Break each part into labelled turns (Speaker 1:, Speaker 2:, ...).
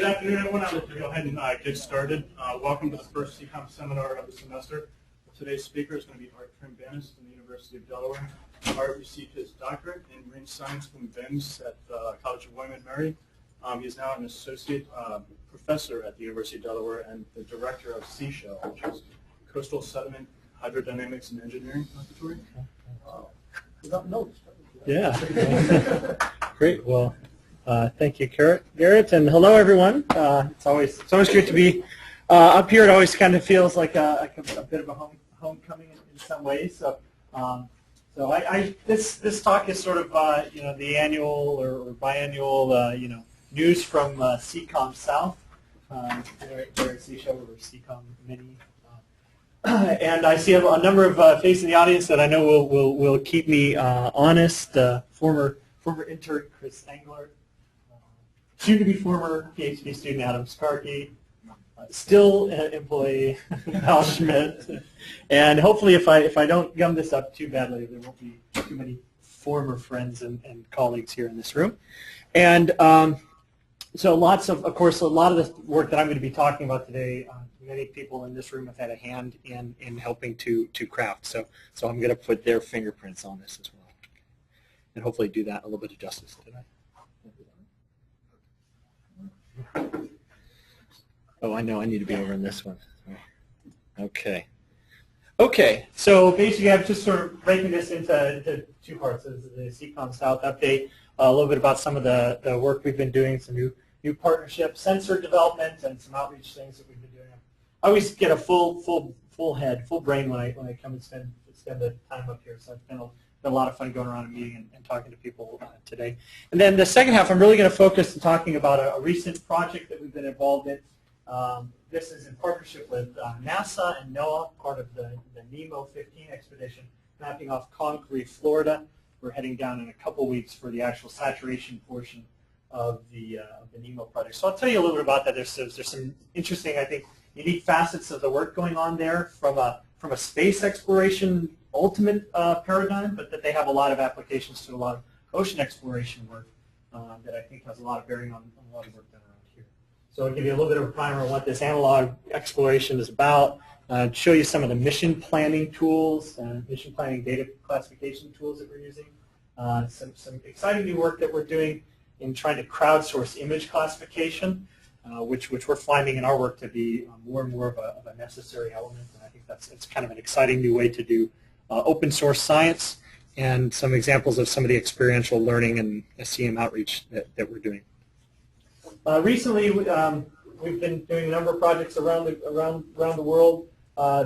Speaker 1: afternoon, everyone. I'd like to go ahead and get started. Welcome to the first CCOM seminar of the semester. Today's speaker is going to be Trembanis from the University of Delaware. Art received his doctorate in marine science from BIMS at the College of William & Mary. He is now an associate professor at the University of Delaware and the director of CSHO, which is Coastal Sediment Hydrodynamics and Engineering Laboratory.
Speaker 2: Yeah. Great. Well, thank you, Garrett, and hello, everyone. It's always great to be up here. It always kind of feels like a bit of a homecoming in some ways. So, this talk is sort of the annual or biannual news from CCOM South. There at CSHO or CCOM Mini. And I see a number of faces in the audience that I know will keep me honest. Former intern Chris Engler, soon-to-be former PhD student Adam Skarke, still employee Val Schmidt, and hopefully if I don't gum this up too badly, there won't be too many former friends and colleagues here in this room. And so of course, a lot of the work that I'm going to be talking about today, many people in this room have had a hand in helping to craft. So I'm going to put their fingerprints on this as well, and hopefully do that a little bit of justice today. Oh, I know I need to be over in this one. Okay. Okay, so basically I'm just sort of breaking this into two parts. This is the CCOM South update, a little bit about some of the work we've been doing, some new partnerships, sensor development, and some outreach things that we've been doing. I always get a full brain when I come and spend the time up here. So it's been a lot of fun going around and meeting and talking to people today. And then the second half, I'm really going to focus on talking about a recent project that we've been involved in. This is in partnership with NASA and NOAA, part of the NEEMO 15 expedition, mapping off Conch Reef, Florida. We're heading down in a couple weeks for the actual saturation portion of the NEEMO project. So I'll tell you a little bit about that. There's some interesting, I think, unique facets of the work going on there from a space exploration ultimate paradigm, but that they have a lot of applications to a lot of ocean exploration work that I think has a lot of bearing on a lot of work done around here. So I'll give you a little bit of a primer on what this analog exploration is about, show you some of the mission planning tools, mission planning data classification tools that we're using, some exciting new work that we're doing in trying to crowdsource image classification, which we're finding in our work to be more and more of a necessary element, and I think it's kind of an exciting new way to do open source science, and some examples of some of the experiential learning and SCM outreach that we're doing. Recently, we've been doing a number of projects around the world.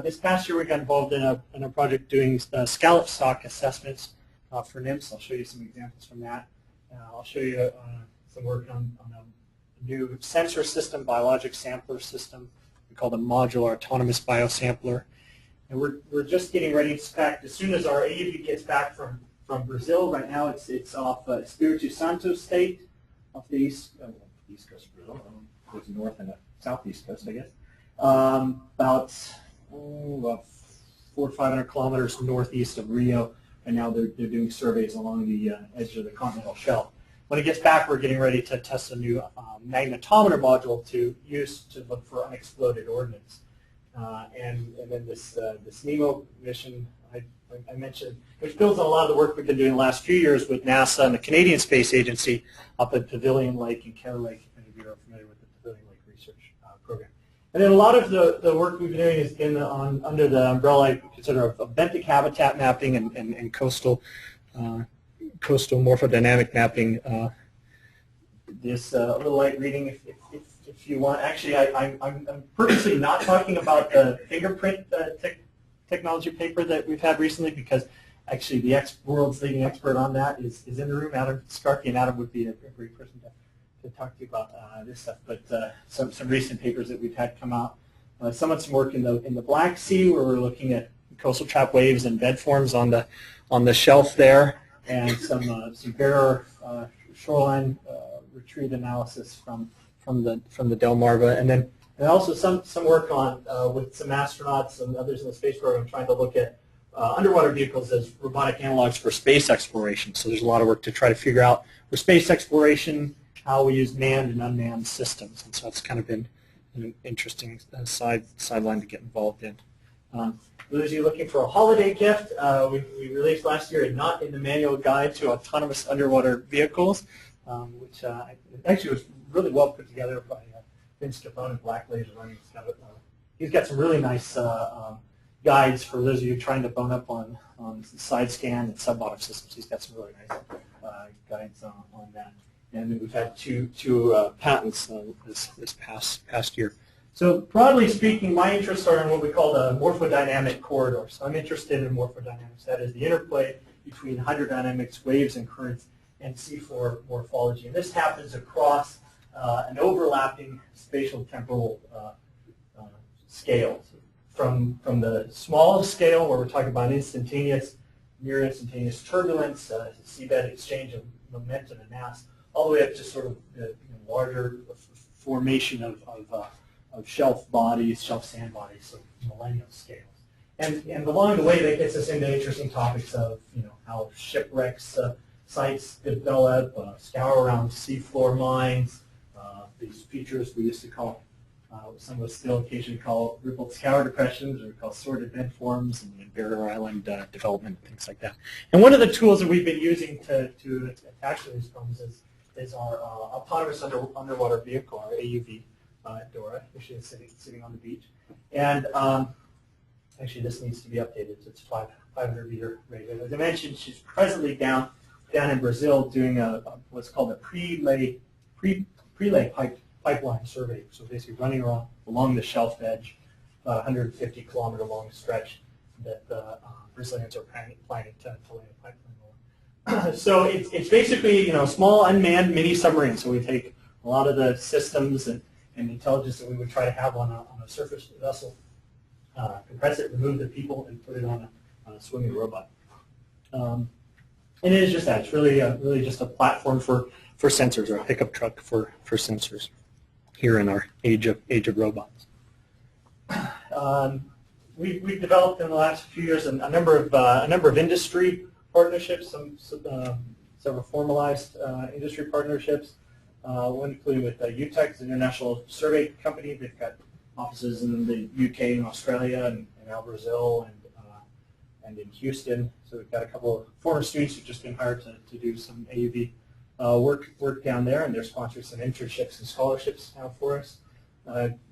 Speaker 2: This past year, we got involved in a project doing scallop stock assessments for nymphs. I'll show you some examples from that. I'll show you some work on a new sensor system, biologic sampler system. We call it a modular autonomous biosampler. And we're just getting ready to pack. As soon as our AUV gets back from Brazil, right now it's off Espiritu Santo state, off the east coast of Brazil. Goes north and southeast coast, I guess. About 400 or 500 kilometers northeast of Rio. And now they're doing surveys along the edge of the continental shelf. When it gets back, we're getting ready to test a new magnetometer module to use to look for unexploded ordnance. And then this NEEMO mission I mentioned, which builds on a lot of the work we've been doing the last few years with NASA and the Canadian Space Agency up at Pavilion Lake and Kerr Lake, if any of you are familiar with the Pavilion Lake Research Program. And then a lot of the work we've been doing is under the umbrella I consider of Benthic habitat mapping and coastal morphodynamic mapping. This little light reading, if you want. Actually, I'm purposely not talking about the fingerprint technology paper that we've had recently, because actually the world's leading expert on that is in the room, Adam Skarke, and Adam would be a great person to talk to you about this stuff. But some recent papers that we've had come out. Some work in the Black Sea, where we're looking at coastal trap waves and bed forms on the shelf there, and some bearer shoreline retrieve analysis from the Delmarva, and also some work on with some astronauts and others in the space program trying to look at underwater vehicles as robotic analogs for space exploration. So there's a lot of work to try to figure out where space exploration how we use manned and unmanned systems. And so it's kind of been an interesting sideline to get involved in. For those of you looking for a holiday gift, we released last year a Not in the Manual Guide to Autonomous Underwater Vehicles, which actually was really well put together by Vince Capone at Black Laser Running. He's got some really nice guides for those of you trying to bone up on side scan and sub-bottom systems. He's got some really nice guides on that. And then we've had two patents this past year. So broadly speaking, my interests are in what we call the morphodynamic corridor. So I'm interested in morphodynamics. That is the interplay between hydrodynamics, waves and currents, and seafloor morphology. And this happens across an overlapping spatial temporal scale. From the smallest scale, where we're talking about instantaneous, near instantaneous turbulence, seabed exchange of momentum and mass, all the way up to sort of larger formation of shelf bodies, shelf sand bodies, so millennial scales. And along the way, that gets us into interesting topics of how shipwrecks sites develop, scour around seafloor mines, these features we used to call, some of us still occasionally call rippled scour depressions, or we call sorted bed forms, and barrier island development, and things like that. And one of the tools that we've been using to attach to these problems is our autonomous underwater vehicle, our AUV, Dora, which is sitting on the beach. And actually, this needs to be updated. It's 500-meter rated. As I mentioned, she's presently down in Brazil doing what's called a pre-lay pipeline survey. So basically running along the shelf edge, about 150-kilometer long stretch that Brazilians are planning to lay a pipeline along. So it's basically small unmanned mini submarine. So we take a lot of the systems and intelligence that we would try to have on a surface vessel, compress it, remove the people, and put it on a swimming robot. And it is just that. It's really just a platform for sensors, or a pickup truck for sensors here in our age of robots. We've developed in the last few years a number of industry partnerships, several formalized industry partnerships. One including with UTEC, the International Survey Company. They've got offices in the UK and Australia, and now Brazil, and in Houston. So we've got a couple of former students who've just been hired to do some AUV work down there, and they're sponsoring some internships and scholarships now for us.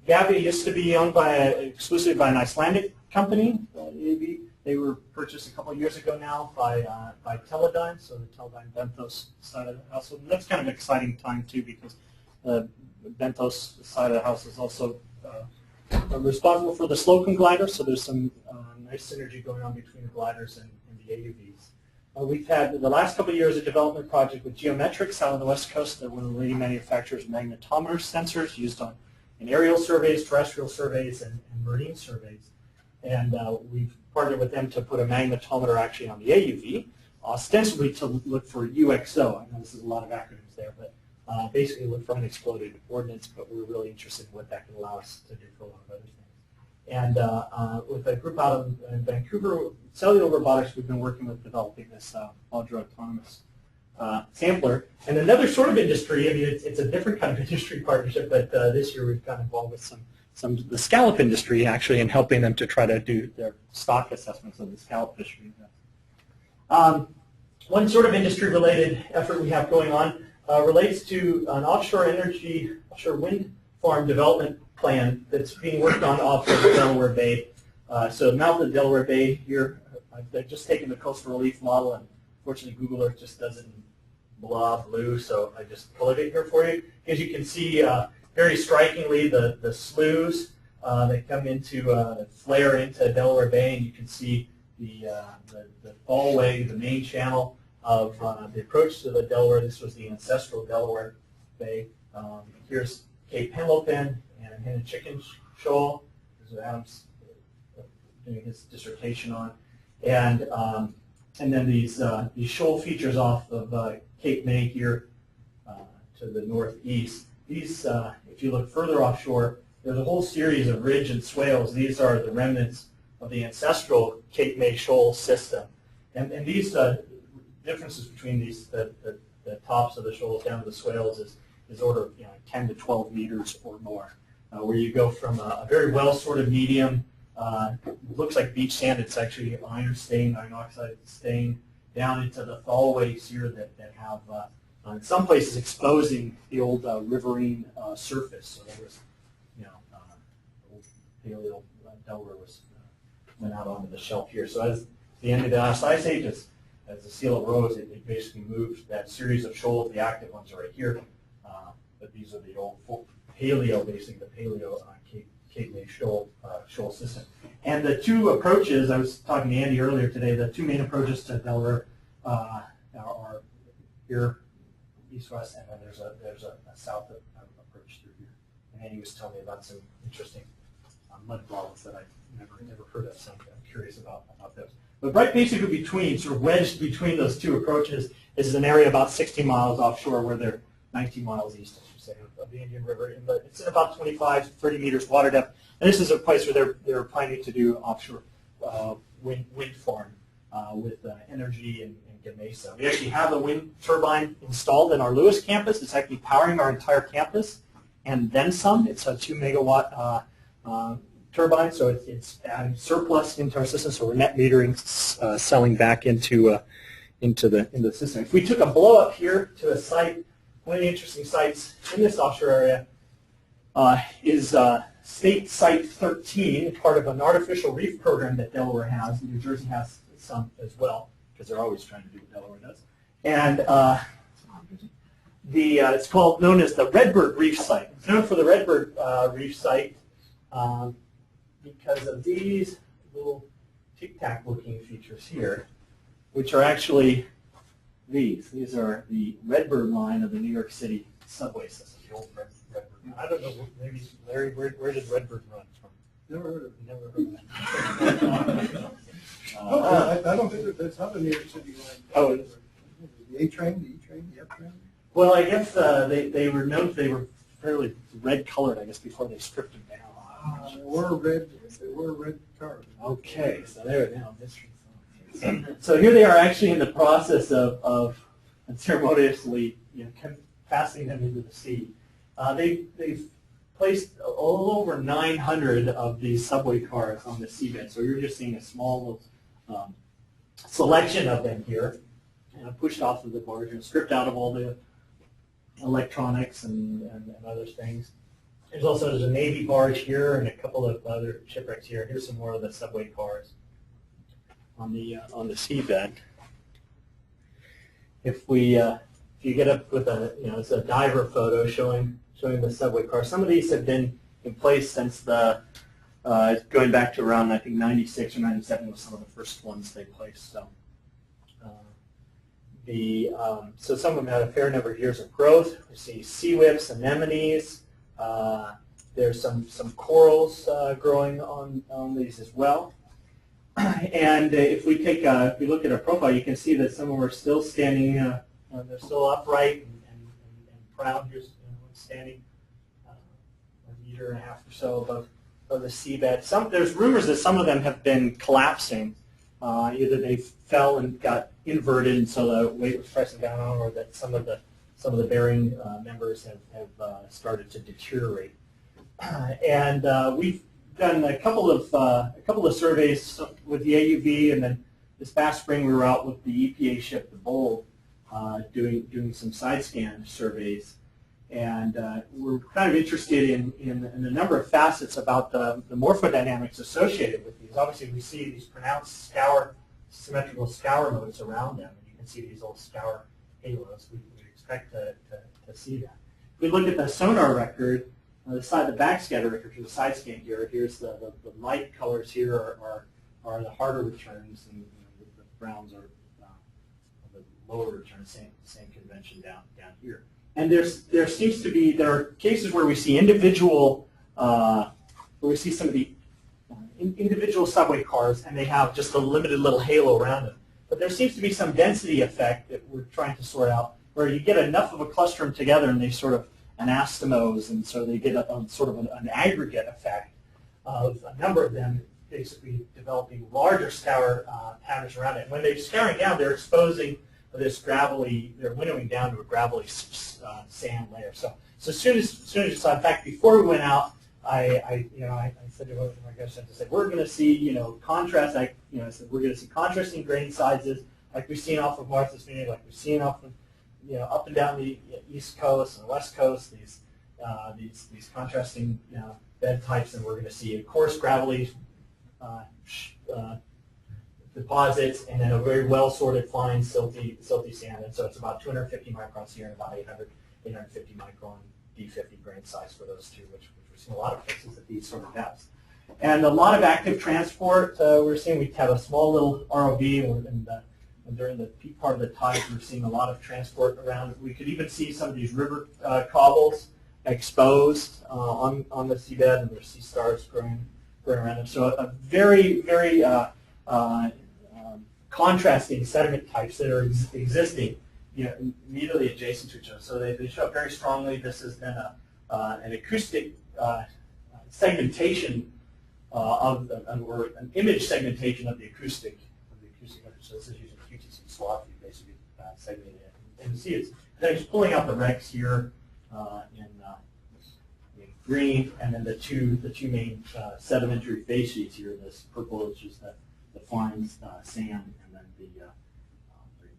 Speaker 2: Gavia used to be owned exclusively by an Icelandic company, AUV. They were purchased a couple of years ago now by Teledyne, so the Teledyne Benthos side of the house. So that's kind of an exciting time too, because the Benthos side of the house is also responsible for the Slocum glider, so there's some nice synergy going on between the gliders and the AUVs. We've had, in the last couple of years, a development project with Geometrics out on the West Coast. They're one of the leading manufacturers of magnetometer sensors used in aerial surveys, terrestrial surveys, and marine surveys. And we've partnered with them to put a magnetometer actually on the AUV, ostensibly to look for UXO. I know this is a lot of acronyms there, but basically look for unexploded ordnance, but we're really interested in what that can allow us to do for a lot of other things. And with a group out in Vancouver, Cellular Robotics, we've been working with developing this Audra autonomous sampler. And another sort of industry, I mean, it's a different kind of industry partnership, but this year we've gotten involved with the scallop industry, actually, in helping them to try to do their stock assessments of the scallop fishery. One sort of industry-related effort we have going on relates to an offshore wind farm development plan that's being worked on off of Delaware Bay. So the mouth of Delaware Bay here, I've just taken the coastal relief model, and unfortunately Google Earth just doesn't blue, so I just pulled it here for you. As you can see, very strikingly, the sloughs that come into, flare into Delaware Bay, and you can see the fallway, the main channel of the approach to the Delaware. This was the ancestral Delaware Bay. Here's Cape Hamilton and Henna Chicken Shoal. This is Adam's doing his dissertation on, and then these shoal features off of Cape May here to the northeast. These, if you look further offshore, there's a whole series of ridge and swales. These are the remnants of the ancestral Cape May shoal system, and these differences between the tops of the shoals down to the swales is is order of 10 to 12 meters or more, where you go from a very well sorted medium, looks like beach sand. It's actually iron stained, iron oxide stained, down into the thawaways here that have in some places exposing the old riverine surface. So there was, old paleo Delaware went out onto the shelf here. So as the end of the last ice age, as the sea level rose, it basically moved that series of shoals. The active ones are right here, but these are the old paleo, basically the paleo Cape May shoal system. And the two approaches, I was talking to Andy earlier today, the two main approaches to Delaware are here, east-west, and then there's a south approach through here. And Andy was telling me about some interesting mud blobs that I've never heard of, so I'm curious about those. But right basically between, sort of wedged between those two approaches, is an area about 60 miles offshore where they're 19 miles east, I should say, of the Indian River. But it's at about 25 to 30 meters water depth. And this is a place where they're planning to do offshore wind farm with energy and Gamesa. We actually have a wind turbine installed in our Lewis campus. It's actually powering our entire campus and then some. It's a 2 megawatt turbine, so it's adding surplus into our system. So we're net metering, selling back into the system. If we took a blow up here to a site, one of the interesting sites in this offshore area is State Site 13, part of an artificial reef program that Delaware has. New Jersey has some as well, because they're always trying to do what Delaware does. And it's known as the Redbird Reef Site. It's known for the Redbird Reef Site because of these little tic-tac looking features here, which are actually these. These are the Redbird line of the New York City subway system, the old Redbird. I don't know, maybe, Larry, where did Redbird run from?
Speaker 3: Never heard of it.
Speaker 2: Never heard of that.
Speaker 3: I don't think that's how the New York City line.
Speaker 2: Oh,
Speaker 3: the A train, the E train, the F train.
Speaker 2: well, I guess they were known, they were fairly red colored, I guess, before they stripped them down.
Speaker 3: They were red cars.
Speaker 2: Okay, so there now. So here they are, actually in the process of ceremoniously, casting them into the sea. They've placed a little over 900 of these subway cars on the seabed. So you're just seeing a small selection of them here, pushed off of the barge and stripped out of all the electronics and other things. There's a Navy barge here and a couple of other shipwrecks here. Here's some more of the subway cars on the seabed. If you get up with it's a diver photo showing the subway car. Some of these have been in place since going back to around, I think, 96 or 97 was some of the first ones they placed. So so some of them had a fair number of years of growth. We see sea whips, anemones. There's some corals growing on these as well. And if we look at our profile, you can see that some of them are still standing. They're still upright and proud. Here's one standing a meter and a half or so above the seabed. There's rumors that some of them have been collapsing. Either they fell and got inverted, and so the weight was pressing down on, or that some of the bearing members have started to deteriorate. And we've done a couple of surveys with the AUV, and then this past spring we were out with the EPA ship, the Bold, doing some side scan surveys, and we're kind of interested in a number of facets about the morphodynamics associated with these. Obviously, we see these pronounced symmetrical scour modes around them, and you can see these old scour halos. We expect to see that. If we look at the sonar record, the backscatter record for the side scan here, here's the light colors here are the harder returns, and the browns are the lower returns, same convention down here. And there are cases where we see some of the individual subway cars, and they have just a limited little halo around them. But there seems to be some density effect that we're trying to sort out, where you get enough of a cluster them together and they sort of anastomose, and so they get sort of an aggregate effect of a number of them basically developing larger scour patterns around it. When they're scouring down, they're exposing this gravelly, they're winnowing down to a gravelly sand layer. So as soon as you saw, in fact, before we went out, I said to my guest, I said, we're going to see, contrast, I said, we're going to see contrasting grain sizes like we've seen off of Martha's Vineyard, like we've seen off of, up and down the East Coast and West Coast, these contrasting bed types, and we're going to see coarse, gravelly deposits, and then a very well-sorted, fine, silty sand. And so it's about 250 microns here and about 850 micron D50 grain size for those two, which we're seeing a lot of places at these sort of depths. And a lot of active transport. We're seeing we have a small little ROV, and during the peak part of the tide, we're seeing a lot of transport around. We could even see some of these river cobbles exposed on the seabed, and there's sea stars growing around them. So a very, very contrasting sediment types that are existing, immediately adjacent to each other. So they show up very strongly. This has been an acoustic segmentation or an image segmentation of the acoustic. So this is using QTC SwathView, basically segmenting it. And you see it's pulling out the wrecks here in green, and then the two main sedimentary face sheets here. This purple is just the fine sand, and then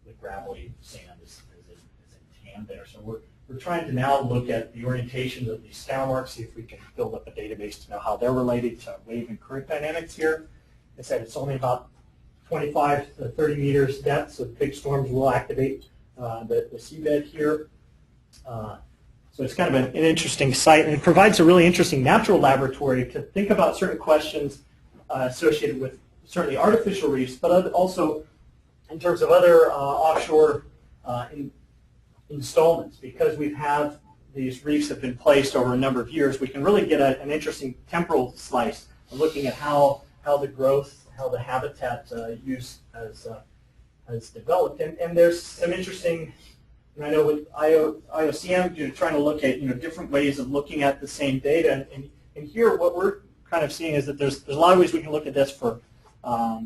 Speaker 2: the gravelly sand is in tan there. So we're trying to now look at the orientations of these scour marks, see if we can build up a database to know how they're related to wave and current dynamics here. I said it's only about 25 to 30 meters depth, so big storms will activate the seabed here. So it's kind of an interesting site, and it provides a really interesting natural laboratory to think about certain questions associated with certainly artificial reefs, but also in terms of other offshore installments. Because we've had these reefs have been placed over a number of years, we can really get an interesting temporal slice of looking at how the growth, how the habitat use has developed. And there's some interesting, and I know with IOCM, trying to look at different ways of looking at the same data. And here what we're kind of seeing is that there's a lot of ways we can look at this for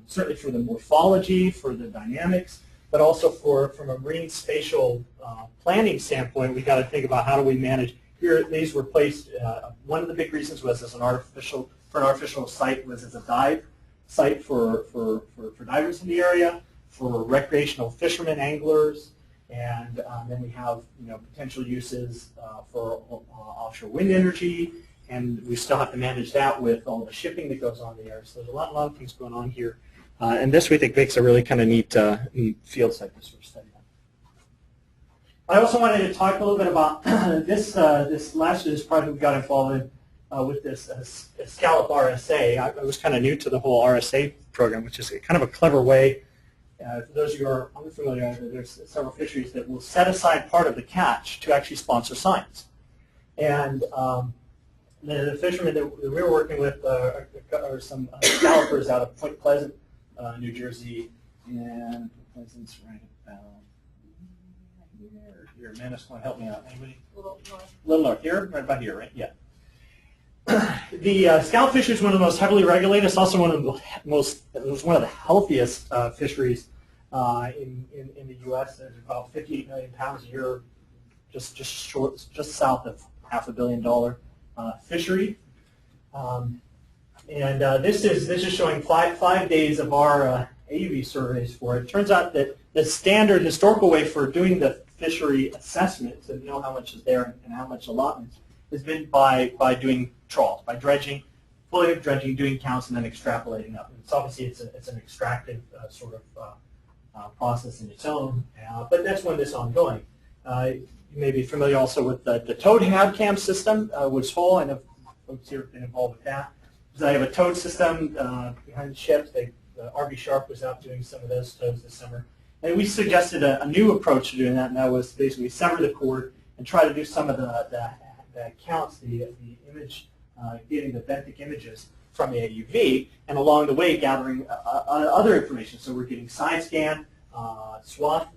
Speaker 2: certainly for the morphology, for the dynamics, but also from a marine spatial planning standpoint, we got to think about how do we manage. Here, these were placed. One of the big reasons was as an artificial site was as a dive site for divers in the area, for recreational fishermen, anglers, and then we have potential uses for offshore wind energy, and we still have to manage that with all the shipping that goes on there. So there's a lot of things going on here, and this we think makes a really kind of neat field site to sort of study. I also wanted to talk a little bit about this project we got involved in with this Scallop RSA. I was kind of new to the whole RSA program, which is kind of a clever way. For those of you who are unfamiliar, there's several fisheries that will set aside part of the catch to actually sponsor science. And the fishermen that we were working with are some scallopers out of Point Pleasant, New Jersey, and Point Pleasant's right about here. Manus, want to help me out? Anybody? A little north here, right about here, right? Yeah. The scallop fishery is one of the most heavily regulated. It's also one of the one of the healthiest fisheries in the U.S. There's about 58 million pounds a year, just south of $500 million fishery. This is showing five days of our AUV surveys for it. It turns out that the standard historical way for doing the fishery assessment to know how much is there and how much allotments has been by doing trawls, by dredging, fully dredging, doing counts, and then extrapolating up. And it's obviously it's an extractive sort of process in its own, but that's when it's ongoing. You may be familiar also with the towed hab cam system, Woods Hole. I know folks here have been involved with that. So they have a towed system behind the ships. RV Sharp was out doing some of those tows this summer. And we suggested a new approach to doing that, and that was basically sever the cord and try to do some of the counts, the image, getting the benthic images from the AUV, and along the way gathering other information. So we're getting side scan, swath,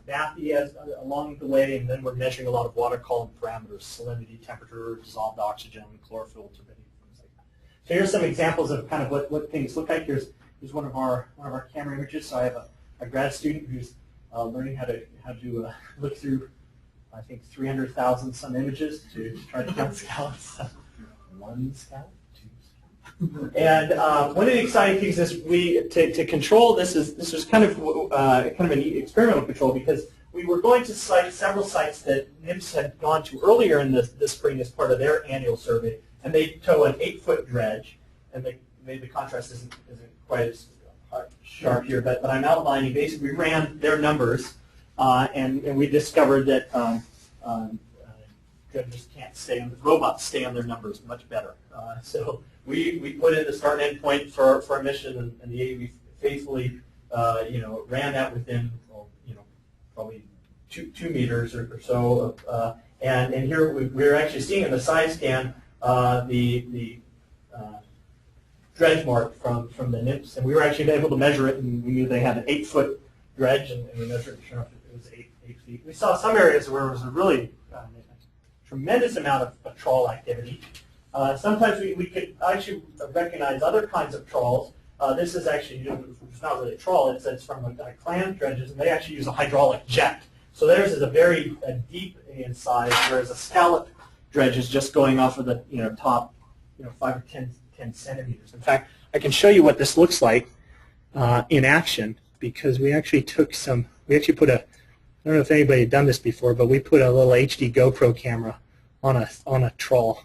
Speaker 2: bathy along the way, and then we're measuring a lot of water column parameters, salinity, temperature, dissolved oxygen, chlorophyll, turbidity, things like that. So here's some examples of kind of what things look like. Here's one of our camera images. So I have a grad student who's learning how to look through, I think, 300,000 some images to try to count scallops. One scallop, two scallops. And one of the exciting things is to control this was kind of a neat experimental control, because we were going to several sites that NIMS had gone to earlier in the spring as part of their annual survey, and they tow an 8-foot dredge, and maybe the contrast isn't quite as sharp here, but I'm outlining. Basically, we ran their numbers, and we discovered that dredges can't stay on, robots stay on their numbers much better. So we put in the start and end point for our mission, and the AUV faithfully ran that within probably 2 meters or so. And here we're actually seeing in the side scan the dredge mark from the NIPS, and we were actually able to measure it, and we knew they had an 8-foot dredge, and we measured it, sure enough, it was 8 feet. We saw some areas where it was a really tremendous amount of trawl activity. Sometimes we could actually recognize other kinds of trawls. This is actually, it's not really a trawl, it's from clam dredges, and they actually use a hydraulic jet. So theirs is a very deep in size, whereas a scallop dredge is just going off of the top 5 or 10 centimeters. In fact, I can show you what this looks like in action, because we actually put I don't know if anybody had done this before, but we put a little HD GoPro camera on a trawl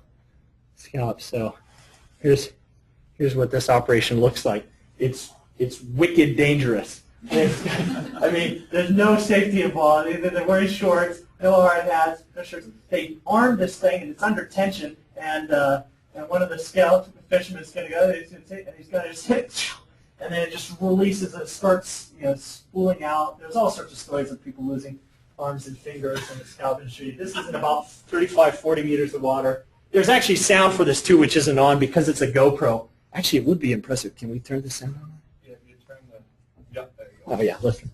Speaker 2: scallop. So here's what this operation looks like. It's wicked dangerous. I mean, there's no safety involved. They're wearing shorts, no hard hats, no shirts. They arm this thing, and it's under tension, and one of the scallop fishermen is going to go, and he's going to just hit, and then it just releases and starts spooling out. There's all sorts of stories of people losing arms and fingers in the scallop industry. This is in about 35, 40 meters of water. There's actually sound for this too, which isn't on because it's a GoPro. Actually, it would be impressive. Can we turn the sound on?
Speaker 3: Yeah, you turn the, yeah, there you go.
Speaker 2: Oh yeah, listen.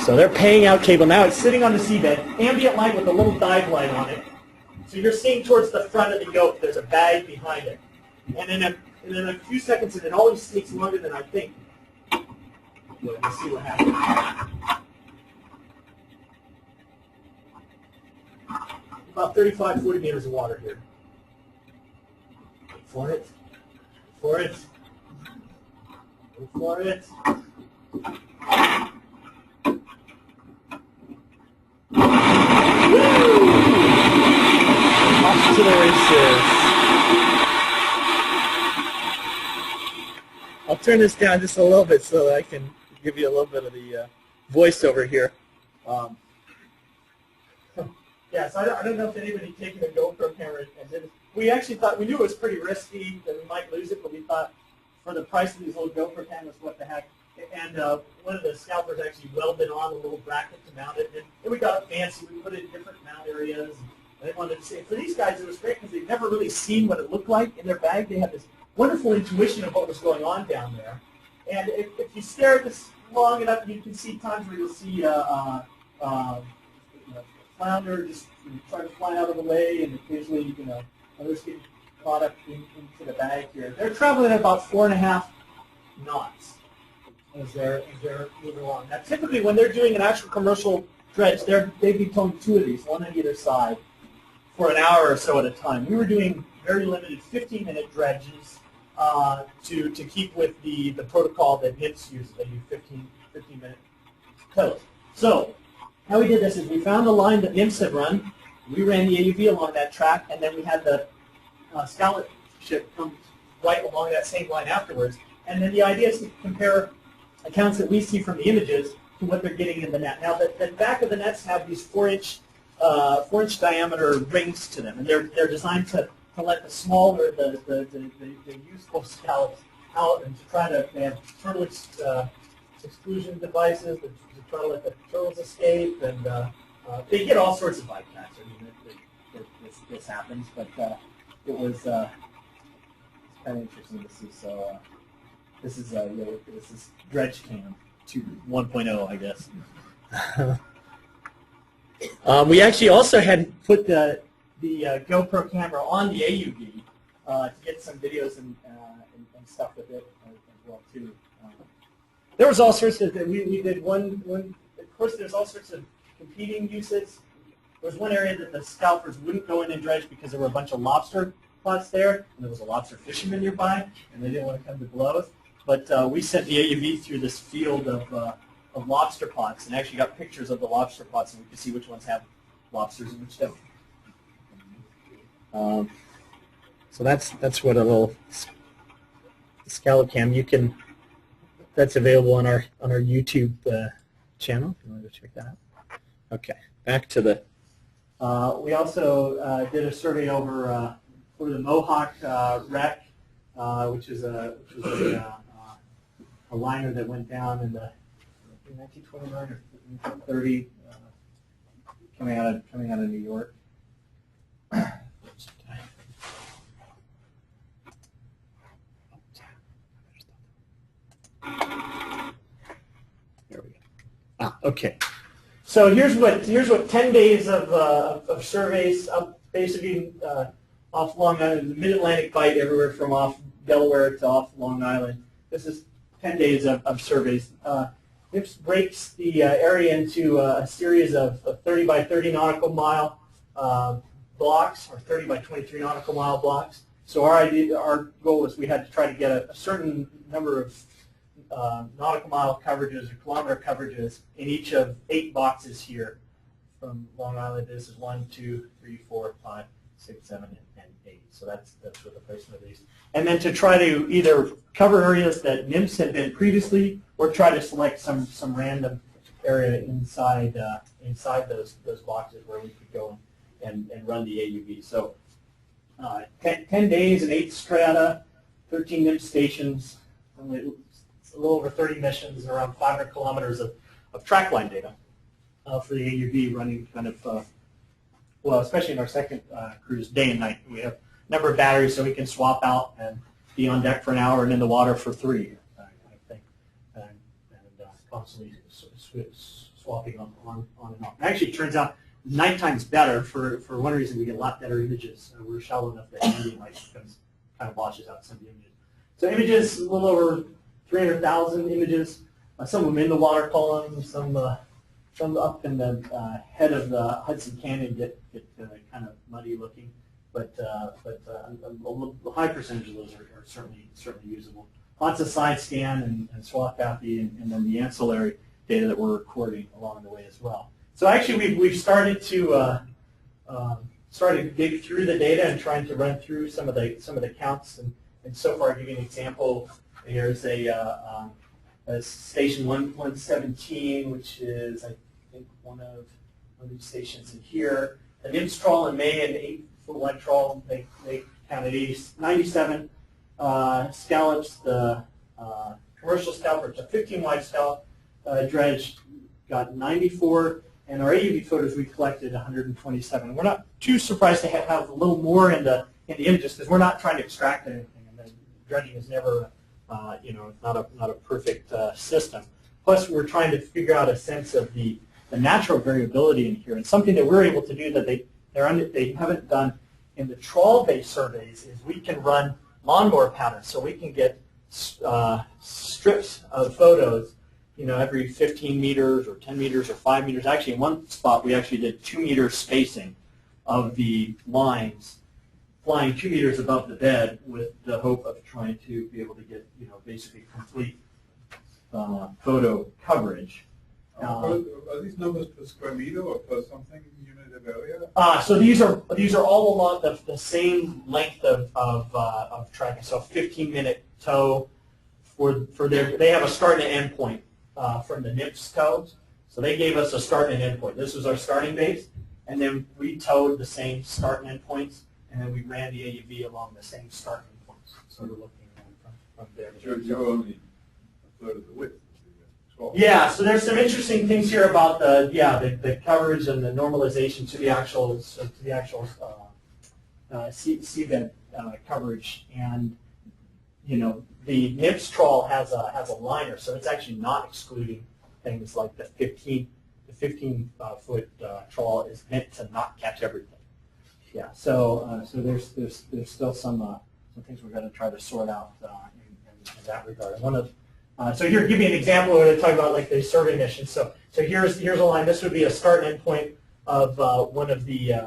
Speaker 2: So they're paying out cable. Now it's sitting on the seabed, ambient light with a little dive light on it. So you're seeing towards the front of the yoke, there's a bag behind it. And in a few seconds, and it always takes longer than I think. We'll see what happens. About 35, 40 meters of water here. Wait for it. Wait for it. Wait for it. Off to the races. I'll turn this down just a little bit so that I can give you a little bit of the voiceover here. Yeah, so I don't know if anybody taking a GoPro camera and did it. We actually thought, we knew it was pretty risky, that we might lose it, but we thought for the price of these little GoPro cameras, what the heck. And one of the scalpers actually welded on a little bracket to mount it. And we got it fancy. We put it in different mount areas. And they wanted to see it. For these guys, it was great because they'd never really seen what it looked like in their bag. They had this wonderful intuition of what was going on down there. And if you stare at this long enough, you can see times where you'll see flounder just try to fly out of the way, and occasionally, others get caught up into the bag here. They're traveling at about 4.5 knots as they're moving along. Now, typically, when they're doing an actual commercial dredge, they'd be towing 2 of these, one on either side, for an hour or so at a time. We were doing very limited 15-minute dredges to keep with the protocol that NIPS uses. They do 15-minute tows. So how we did this is we found the line that NIMS had run. We ran the AUV along that track, and then we had the scallop ship come right along that same line afterwards. And then the idea is to compare accounts that we see from the images to what they're getting in the net. Now, the back of the nets have these 4-inch diameter rings to them, and they're designed to let the smaller, the useful scallops out, and to try to, they have turtle exclusion devices to try to let the turtles escape, and they get all sorts of bycatch. I mean, this happens, but it was kind of interesting to see. So this is this is dredge cam 1.0, I guess. We actually also had put the GoPro camera on the AUV to get some videos and stuff with it as well too. there was all sorts of, we did one, of course there's all sorts of competing uses. There was one area that the scalpers wouldn't go in and dredge because there were a bunch of lobster plots there, and there was a lobster fisherman nearby, and they didn't want to come to blows. But we sent the AUV through this field of lobster pots and actually got pictures of the lobster pots, and we could see which ones have lobsters and which don't. So that's what a little ScalaCam you can. That's available on our YouTube channel. If you want to go check that out. Okay, back to the. We also did a survey over the Mohawk wreck, which is a liner that went down in the 1929 or 1930, coming out of New York. There we go. Okay. So here's what 10 days of surveys basically off Long Island, the Mid-Atlantic Bight, everywhere from off Delaware to off Long Island. This is 10 days of surveys. This breaks the area into a series of 30 by 30 nautical mile blocks, or 30 by 23 nautical mile blocks. So our goal was we had to try to get a certain number of nautical mile coverages or kilometer coverages in each of 8 boxes here from Long Island. This is 1, 2, 3, 4, 5, 6, 7, and 8. So that's what the placement of these. And then to try to either cover areas that nymphs had been previously, or try to select some random area inside those boxes where we could go and run the AUV. So 10 days and 8 strata, 13 nymph stations, a little over 30 missions, and around 500 kilometers of trackline data for the AUV running kind of, well, especially in our second cruise, day and night. We have a number of batteries so we can swap out and be on deck for an hour and in the water for 3, I think, and constantly swapping on and off. Actually, it turns out nighttime's better for one reason. We get a lot better images. We're shallow enough that ambient light kind of washes out some of the images. So images, a little over 300,000 images. Some of them in the water column, some up in the head of the Hudson Canyon get kind of muddy looking, but a high percentage of those are certainly usable. Lots of side scan and SwathView, and then the ancillary data that we're recording along the way as well. So actually, we've started to dig through the data and trying to run through some of the counts. And so far, I'll give you an example. Here's a station 117, which is, I think, one of these stations in here. The nymphs trawl in May, an 8-foot wide trawl. They counted 97 scallops. The commercial scallop, or it's a 15 wide scallop dredge, got 94. And our AUV photos, we collected 127. We're not too surprised to have a little more in the images, because we're not trying to extract anything. And the dredging is never, not a perfect system. Plus, we're trying to figure out a sense of the natural variability in here. And something that we're able to do that they haven't done in the trawl-based surveys is we can run lawnmower patterns. So we can get strips of photos, every 15 meters or 10 meters or 5 meters. Actually, in one spot, we actually did 2-meter spacing of the lines flying 2 meters above the bed, with the hope of trying to be able to get, basically complete photo coverage.
Speaker 4: Are these numbers per square meter or per something unit of area?
Speaker 2: So these are all along the same length of tracking. So 15-minute tow for they have a start and end point from the nymphs tows. So they gave us a start and end point. This was our starting base, and then we towed the same start and end points, and then we ran the AUV along the same start and end points. So we're looking from there.
Speaker 4: You're only a third of the width.
Speaker 2: Yeah, so there's some interesting things here about the coverage and the normalization to the actual seabed coverage, and the nymphs trawl has a liner, so it's actually not excluding things like the 15-foot trawl is meant to not catch everything. Yeah, so there's still some things we're going to try to sort out in that regard. So here, give you an example when I talk about like the survey missions. So here's a line. This would be a start and end point of one of the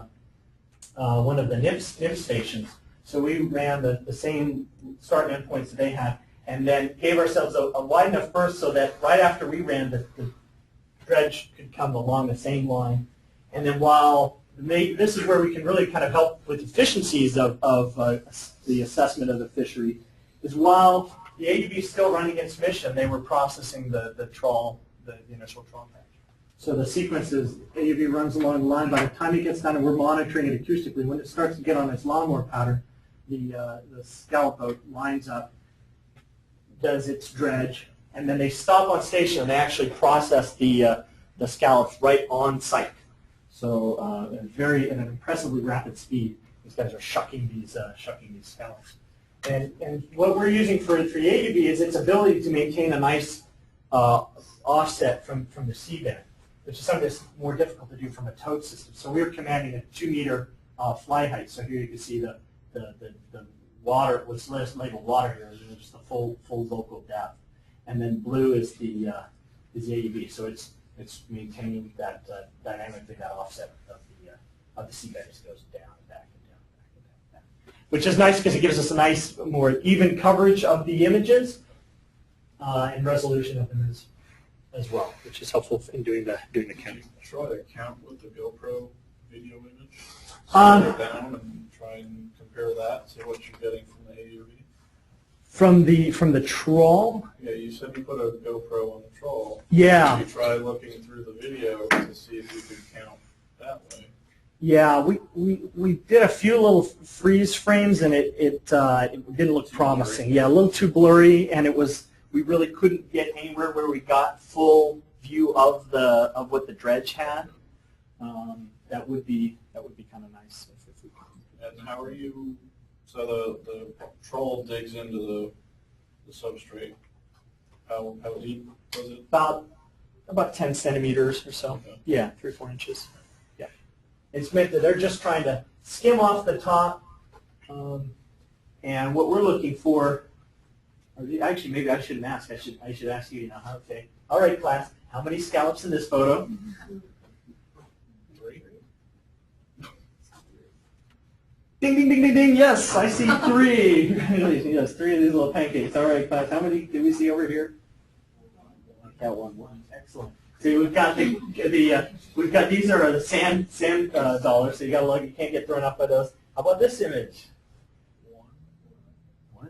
Speaker 2: NIM stations. So we ran the same start and end points that they had, and then gave ourselves a wide enough berth so that right after we ran, the dredge could come along the same line. And then while this is where we can really kind of help with efficiencies of the assessment of the fishery, is while the AUV is still running its mission, they were processing the trawl, the initial trawl catch. So the sequence is AUV runs along the line. By the time it gets done, and we're monitoring it acoustically, when it starts to get on its lawnmower pattern, the scallop boat lines up, does its dredge, and then they stop on station and they actually process the scallops right on site. So at an impressively rapid speed, these guys are shucking these scallops. And what we're using for the AUV is its ability to maintain a nice offset from the seabed, which is something that's more difficult to do from a towed system. So we're commanding a 2-meter fly height. So here you can see the water, what's labeled water here, is just the full local depth. And then blue is the AUV. So it's maintaining that dynamically, that offset of the seabed as it goes down and back and down and back and down. Which is nice because it gives us a nice, more even coverage of the images and resolution of them as well, which is helpful in doing the counting.
Speaker 4: Try to count with the GoPro video image.
Speaker 2: Um,
Speaker 4: Slow it down and try and compare that to what you're getting from the AUV.
Speaker 2: From the trawl.
Speaker 4: Yeah, you said you put a GoPro on the trawl.
Speaker 2: Yeah.
Speaker 4: You try looking through the video to see if you could count that way.
Speaker 2: Yeah, we did a few little freeze frames, and it didn't look promising. Yeah, a little too blurry, and we really couldn't get anywhere where we got full view of what the dredge had. That would be kind of nice if we could.
Speaker 4: And how are you? So the trawl digs into the substrate. How deep was it?
Speaker 2: About 10 centimeters or so.
Speaker 4: Okay.
Speaker 2: Yeah, 3 or 4 inches. Yeah, it's meant that they're just trying to skim off the top, and what we're looking for. Actually, maybe I shouldn't ask. I should ask you now. Okay. All right, class. How many scallops in this photo?
Speaker 4: 3.
Speaker 2: Ding, ding, ding, ding, ding. Yes, I see 3. Yes, 3 of these little pancakes. All right, class. How many do we see over here? Got one. Excellent. See, we've got these are the sand dollars. So you got to look. You can't get thrown off by those. How about this image?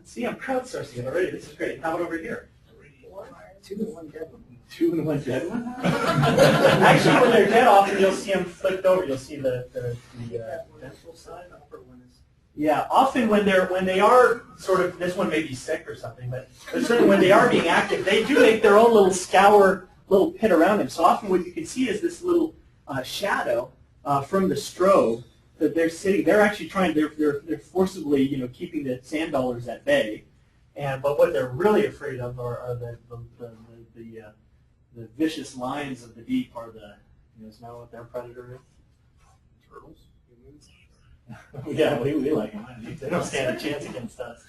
Speaker 2: See, I'm crowdsourcing it already. This is great. How about over here? 2 and 1 dead one. 2 and 1 dead one? Actually, when they're dead, often you'll see them flipped over. You'll see the ventral side. Upper one is. Yeah, often when they are sort of, this one may be sick or something, but certainly when they are being active, they do make their own little pit around them. So often what you can see is this little shadow from the strobe. That they're actually trying, they're forcibly, keeping the sand dollars at bay, but what they're really afraid of are the vicious lions of the deep, are is that what their predator is?
Speaker 4: Turtles?
Speaker 2: Yeah, we like them. They don't stand a chance against us.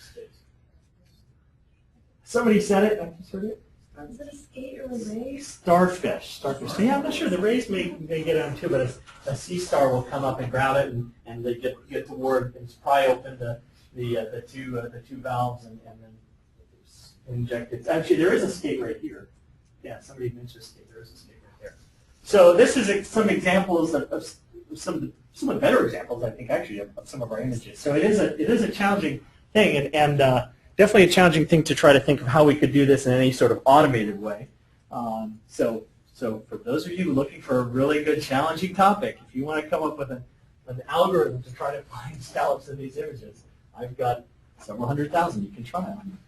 Speaker 2: Somebody said it. I just heard it.
Speaker 5: Is it a skate or a ray?
Speaker 2: Starfish. So yeah, I'm not sure. The rays may get on too, but a sea star will come up and grab it, and they get toward. It's probably open the two valves and then inject it. Actually, there is a skate right here. Yeah, somebody mentioned skate. There is a skate right there. So this is some examples of some of the better examples, I think, actually, of some of our images. So it is a challenging thing, and definitely a challenging thing to try to think of how we could do this in any sort of automated way. So for those of you looking for a really good challenging topic, if you want to come up with an algorithm to try to find scallops in these images, I've got several 100,000 you can try on.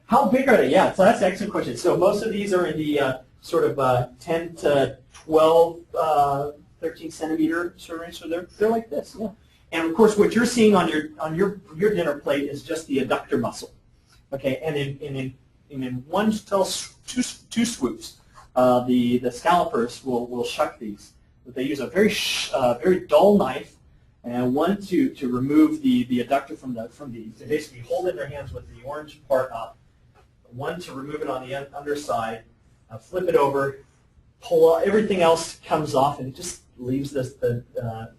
Speaker 2: How big are they? Yeah, so that's an excellent question. So most of these are in the sort of 10 to 12, 13 centimeter sort of range. So they're like this. Yeah. And of course, what you're seeing on your dinner plate is just the adductor muscle, okay? And in one to two swoops, the scallopers will shuck these. But they use a very dull knife, and one to remove the adductor from the. They basically hold it in their hands with the orange part up, one to remove it on the underside, flip it over, pull everything else comes off, and it just leaves this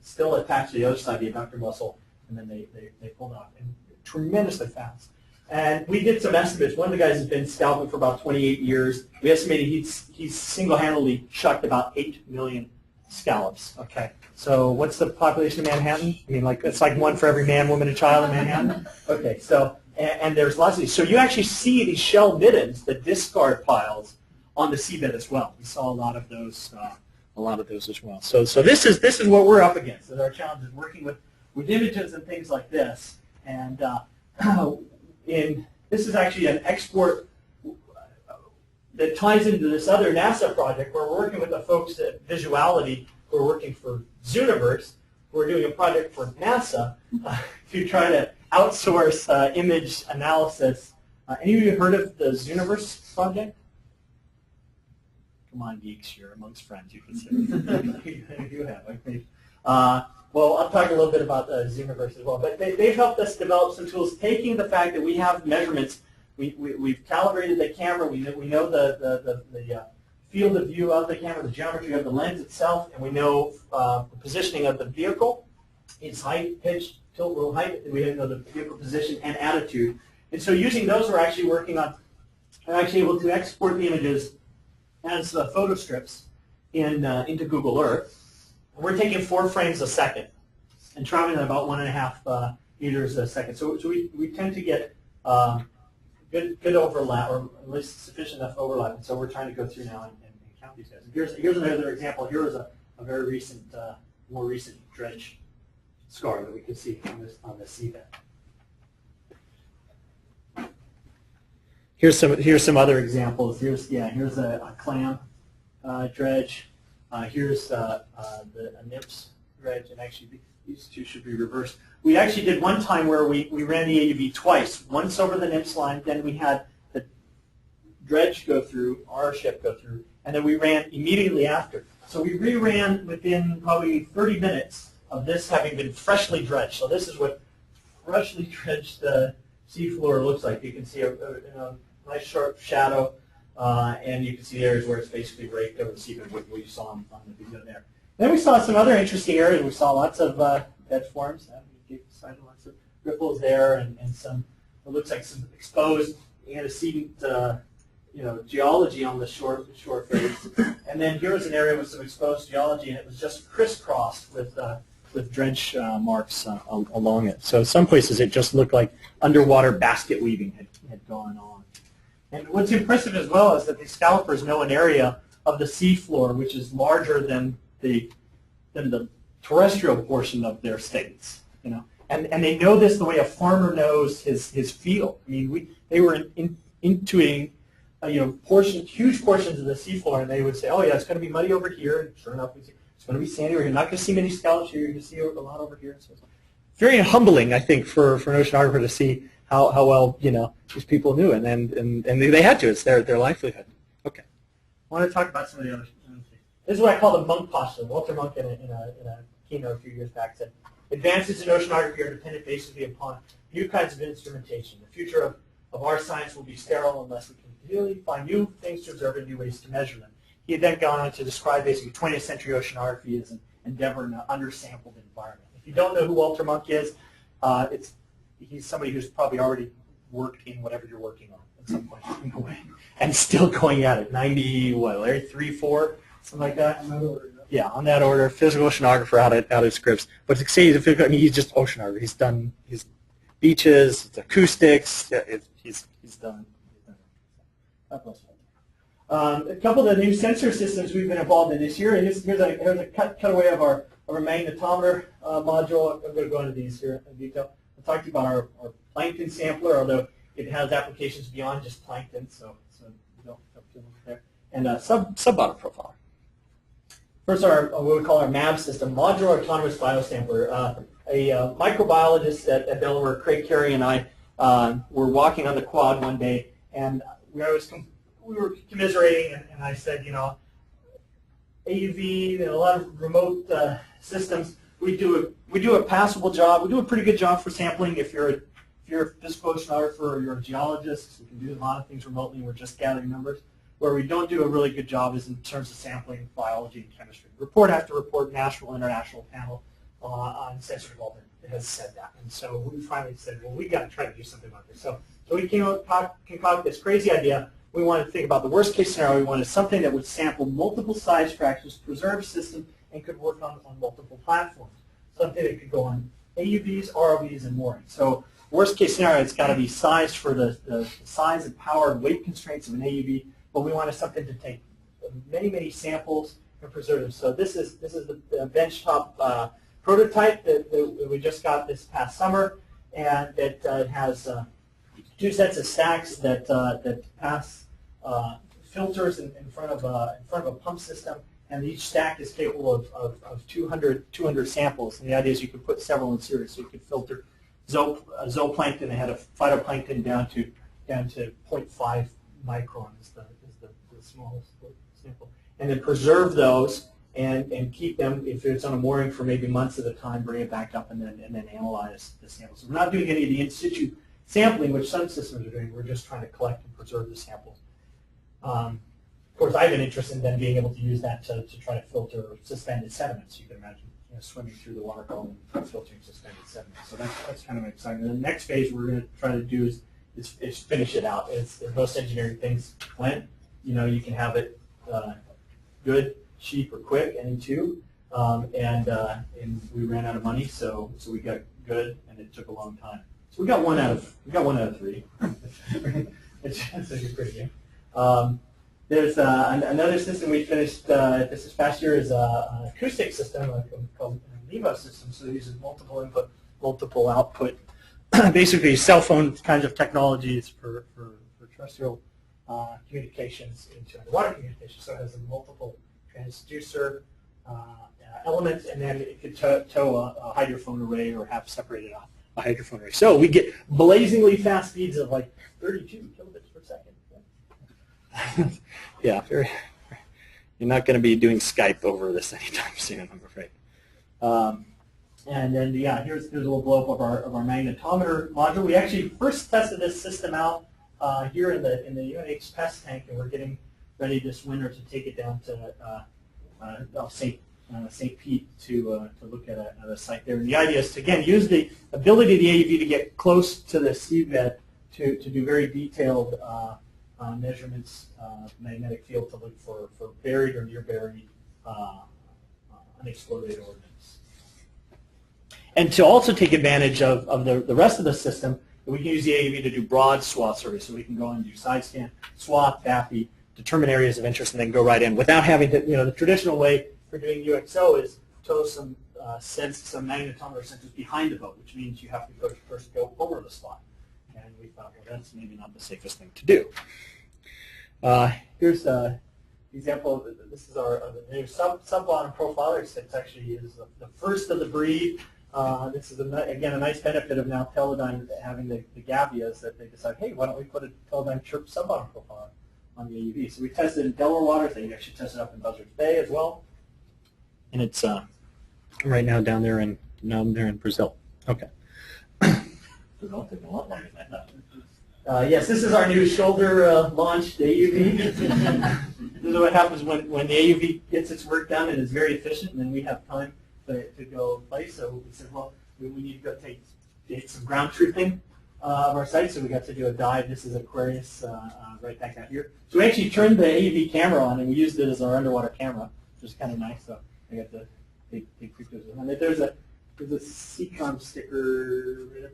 Speaker 2: still attached to the other side of the adductor muscle, and then they pull it off. And tremendously fast. And we did some estimates. One of the guys has been scalping for about 28 years. We estimated he's single-handedly chucked about 8 million scallops. Okay. So what's the population of Manhattan? I mean, it's like one for every man, woman, and child in Manhattan. Okay. So and there's lots of these. So you actually see these shell middens, the discard piles, on the seabed as well. We saw a lot of those as well. So this is what we're up against. So our challenge is working with images and things like this. And this is actually an export that ties into this other NASA project where we're working with the folks at Visuality who are working for Zooniverse. We're doing a project for NASA to try to outsource image analysis. Any of you heard of the Zooniverse project? Come on, geeks, you're amongst friends. You can say you have. Okay. Well, I'll talk a little bit about Zooniverse as well. But they've helped us develop some tools, taking the fact that we have measurements. We've calibrated the camera. We know the field of view of the camera, the geometry of the lens itself, and we know the positioning of the vehicle, its height, pitch, tilt, roll height. We know the vehicle position and attitude. And so using those, we're actually able to export the images as photo strips into Google Earth. And we're taking 4 frames a second and traveling at about 1.5 meters a second. So we tend to get good overlap, or at least sufficient enough overlap. And so we're trying to go through now and count these guys. And here's another example. Here is a very recent, more recent dredge scar that we can see on the seabed. Here's some other examples. Here's a clam dredge. Here's a NIPS dredge, and actually these two should be reversed. We actually did one time where we ran the AUV twice, once over the NIPS line, then we had the dredge go through, our ship go through, and then we ran immediately after. So we reran within probably 30 minutes of this having been freshly dredged. So this is what freshly dredged seafloor looks like. You can see a nice sharp shadow. And you can see the areas where it's basically raked over the seabed, what you saw on the video there. Then we saw some other interesting areas. We saw lots of bed forms, lots of ripples there, and some, it looks like some exposed antecedent geology on the shore face. And then here was an area with some exposed geology, and it was just crisscrossed with dredge marks along it. So some places it just looked like underwater basket weaving had gone on. And what's impressive as well is that these scallopers know an area of the seafloor which is larger than the terrestrial portion of their states, and they know this the way a farmer knows his field. I mean, they were intuiting, huge portions of the seafloor, and they would say, oh yeah, it's going to be muddy over here, and sure enough, it's going to be sandy over here. You're not going to see many scallops here. You're going to see a lot over here. So it's very humbling, I think, for an oceanographer to see how well these people knew, and they had to. It's their livelihood. Okay, I want to talk about some of the other things. This is what I call the monk posture. Walter Monk in a keynote a few years back said, "Advances in oceanography are dependent basically upon new kinds of instrumentation. The future of our science will be sterile unless we can really find new things to observe and new ways to measure them." He had then gone on to describe basically 20th century oceanography as an endeavor in an undersampled environment. If you don't know who Walter Monk is, he's somebody who's probably already worked in whatever you're working on at some point in a way, and still going at it. 90, Larry, 3, 4, something like that.
Speaker 3: On that order,
Speaker 2: yeah, on that order. Physical oceanographer out of scripts. But to say he's just oceanographer. He's done his beaches, it's acoustics. Yeah, he's done. God bless him. A couple of the new sensor systems we've been involved in this year. And here's a cutaway of our magnetometer module. I'm going to go into these here in detail. I talked about our plankton sampler, although it has applications beyond just plankton, so don't look there. And a sub-bottom profiler. First, what we call our MAB system, Modular Autonomous Biosampler. A microbiologist at Delaware, Craig Carey, and I were walking on the quad one day, and we were commiserating, and I said, AUV, a lot of remote systems. We do a passable job. We do a pretty good job for sampling if you're you're a physical oceanographer or you're a geologist, we can do a lot of things remotely and we're just gathering numbers. Where we don't do a really good job is in terms of sampling biology and chemistry. Report after report, national, international panel on sensor development has said that. And so we finally said, well, we got to try to do something about this. So we came up concocted this crazy idea. We wanted to think about the worst case scenario. We wanted something that would sample multiple size fractions, preserve a system, and could work on multiple platforms. Something that could go on AUVs, ROVs, and mooring. So worst case scenario, it's got to be sized for the size and power and weight constraints of an AUV, but we wanted something to take many, many samples and preserve them. So this is the benchtop prototype that we just got this past summer, and it has two sets of stacks that pass filters in front of a pump system, and each stack is capable of 200 samples. And the idea is you could put several in series, so you could filter zooplankton ahead of phytoplankton down to 0.5 micron is the smallest sample, and then preserve those and keep them if it's on a mooring for maybe months at a time. Bring it back up and then analyze the samples. So we're not doing any of the in situ sampling, which some systems are doing. We're just trying to collect and preserve the samples. Of course, I've been interested in then being able to use that to try to filter suspended sediments. You can imagine swimming through the water column and filtering suspended sediments. So that's kind of exciting. And the next phase we're going to try to do is finish it out. It's most engineering things went. You can have it good, cheap, or quick, any two. And we ran out of money, so we got good, and it took a long time. So we got one out of three. It's a pretty good. There's another system we finished this past year is an acoustic system called NEEMO system. So it uses multiple input, multiple output, basically cell phone kinds of technologies for terrestrial communications into underwater communications. So it has a multiple transducer elements, and then it could tow a hydrophone array or have separated off a hydrophone array. So we get blazingly fast speeds of like 32 kilobits per second. Yeah, you're not going to be doing Skype over this anytime soon, I'm afraid. And then, yeah, here's a little blow-up of our magnetometer module. We actually first tested this system out here in the UNH test tank, and we're getting ready this winter to take it down to St. Pete to look at a site there. And the idea is to, again, use the ability of the AUV to get close to the seabed to do very detailed measurements, magnetic field, to look for buried or near buried unexploded ordnance. And to also take advantage of the rest of the system, we can use the AUV to do broad swath surveys. So we can go and do side scan, swath, bathy, determine areas of interest, and then go right in without having to, the traditional way for doing UXO is tow some magnetometer sensors behind the boat, which means you have to first go over the spot. And we thought, well, that's maybe not the safest thing to do. Here's an example. This is our new sub-bottom profiler. It actually is the first of the breed. This is, again, a nice benefit of now Teledyne having the Gavias, that they decide, hey, why don't we put a Teledyne chirp sub-bottom profiler on the AUV. So we tested in Delaware waters. They actually tested up in Buzzards Bay as well. And it's right now down there in Brazil. Okay. Brazil took a lot longer than I thought. Yes, this is our new shoulder-launched AUV. This is what happens when the AUV gets its work done and is very efficient, and then we have time to go play. So we said, well, we need to go take some ground truthing of our site, so we got to do a dive. This is Aquarius right back out here. So we actually turned the AUV camera on, and we used it as our underwater camera, which is kind of nice. So I got to take pictures of it. There's a CCOM sticker right up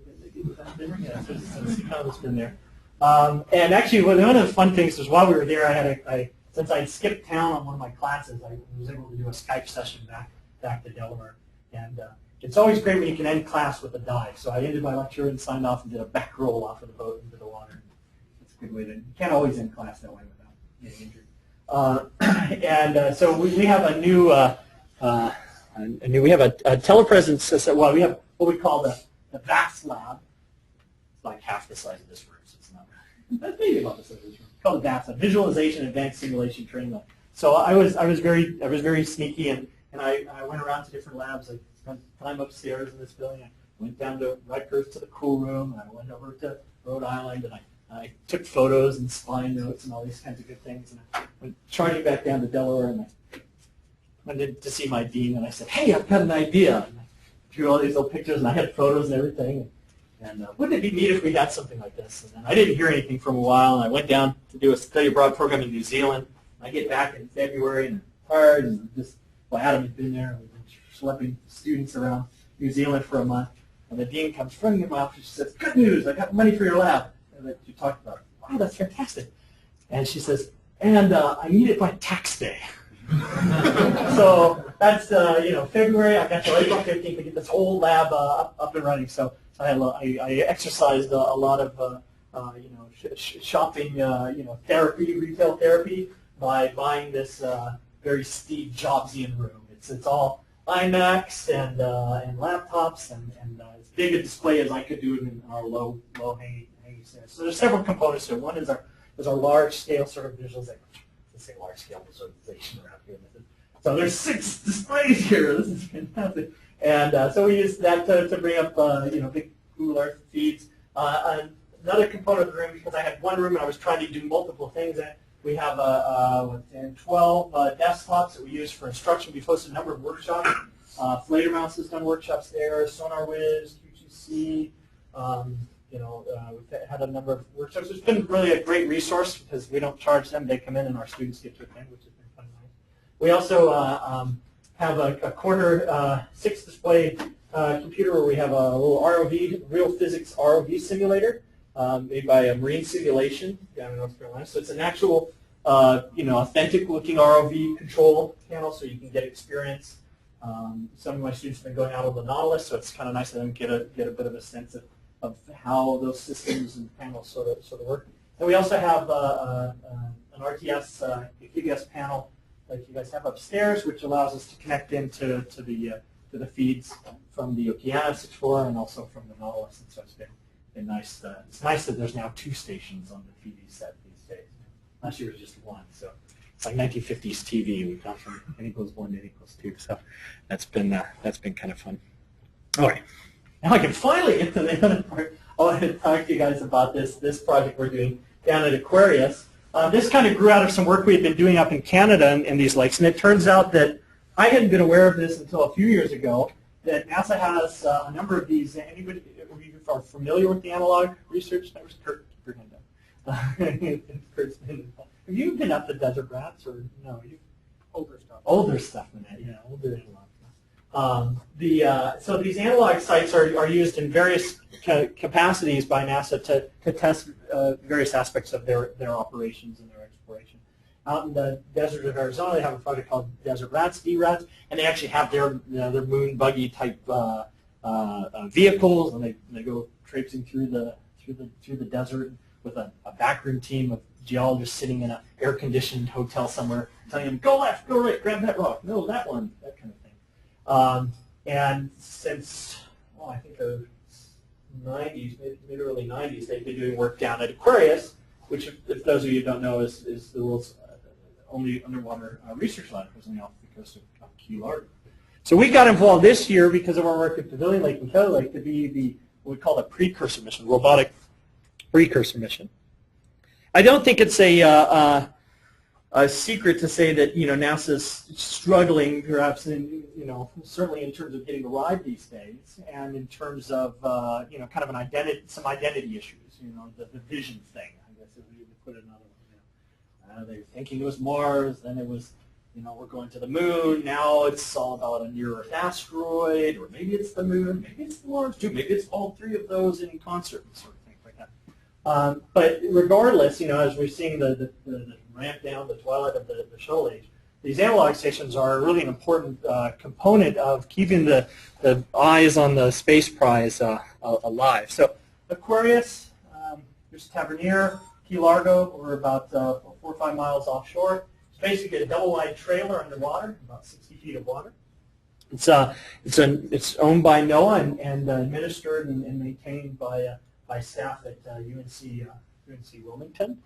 Speaker 2: there. Yeah, so there's a CCOM that's been there. And actually, one of the fun things was while we were there, since I skipped town on one of my classes, I was able to do a Skype session back to Delaware. And it's always great when you can end class with a dive. So I ended my lecture and signed off and did a back roll off of the boat into the water. It's a good way to, you can't always end class that way without getting injured. So we have a new, we have a telepresence system. Well, we have what we call the VAST lab. It's like half the size of this room, so it's not, that's maybe about the size of this room. It's called the VAST lab, Visualization Advanced Simulation Training Lab. So I was very sneaky, and I went around to different labs. I spent time upstairs in this building. went down to Rutgers to the cool room, and I went over to Rhode Island, and I took photos and spine notes and all these kinds of good things. And I went charging back down to Delaware, and I went in to see my dean, and I said, hey, I've got an idea. And I drew all these little pictures, and I had photos and everything. And wouldn't it be neat if we had something like this? And then I didn't hear anything for a while, and I went down to do a study abroad program in New Zealand. I get back in February, and I'm tired, and Adam had been there, and we've been schlepping students around New Zealand for a month. And the dean comes running in my office. She says, good news, I got money for your lab that you talked about. Wow, that's fantastic. And she says, and I need it by tax day. So that's, February. I got till April 15th to get this whole lab up and running. So I exercised a lot of, shopping, therapy, retail therapy by buying this very Steve Jobsian room. It's all iMacs and laptops and as big a display as I could do in our low hanging stairs. So there's several components to it. One is our large scale sort of visualization. Let's say large scale visualization around here. So there's 6 displays here. This is fantastic. And so we use that to bring up big Google Earth feeds. Another component of the room, because I had one room and I was trying to do multiple things. We have 12 desktops that we use for instruction. We've hosted a number of workshops. Flater Mouse has done workshops there. SonarWiz, QTC. We've had a number of workshops. It's been really a great resource because we don't charge them. They come in and our students get to attend, which has been fun and nice. We also have a corner 6-display computer where we have a little ROV, real physics ROV simulator made by a Marine Simulation down in North Carolina. So it's an actual, authentic-looking ROV control panel, so you can get experience. Some of my students have been going out on the Nautilus, so it's kind of nice to them get a bit of a sense of how those systems and panels sort of work. And we also have an RTS QTS panel like you guys have upstairs, which allows us to connect into the feeds from the Okeanos Explorer and also from the Nautilus. And so it's been nice. It's nice that there's now 2 stations on the TV set these days. Last year was just 1, so it's like 1950s TV. We've gone from n equals 1 to n equals 2, so that's been kind of fun. All right. Now I can finally get to the other part. I want to talk to you guys about this project we're doing down at Aquarius. This kind of grew out of some work we had been doing up in Canada in these lakes, and it turns out that I hadn't been aware of this until a few years ago, that NASA has a number of these. Anybody are familiar with the analog research? That was Kurt Bergenda. Have you been up to Desert Rats or no? Older stuff. Older stuff than that, yeah, older analog. So these analog sites are used in various capacities by NASA to test various aspects of their operations and their exploration. Out in the desert of Arizona, they have a project called Desert Rats, D-Rats, and they actually have their moon buggy type vehicles, and they go traipsing through the desert with a backroom team of geologists sitting in an air-conditioned hotel somewhere, telling them, go left, go right, grab that rock, no, that one, that kind of thing. And since, I think the 90s, maybe early 90s, they've been doing work down at Aquarius, which, if those of you who don't know, is the world's only underwater research lab presently off the coast of Key Largo. So we got involved this year because of our work at Pavilion Lake and Kelly Lake to be what we call the precursor mission, robotic precursor mission. I don't think it's a secret to say that NASA's struggling, perhaps certainly in terms of getting a ride these days, and in terms of kind of some identity issues. The vision thing, I guess, if we put it another way. They were thinking it was Mars, then it was we're going to the moon. Now it's all about a near-Earth asteroid, or maybe it's the moon, maybe it's Mars too, maybe it's all 3 of those in concert, and sort of things like that. But regardless, as we're seeing the ramp down, the twilight of the shuttle age, these analog stations are really an important component of keeping the eyes on the space prize alive. So Aquarius, here's Tavernier, Key Largo, we're about 4 or 5 miles offshore. It's basically a double-wide trailer underwater, about 60 feet of water. It's owned by NOAA and administered and maintained by staff at UNC Wilmington.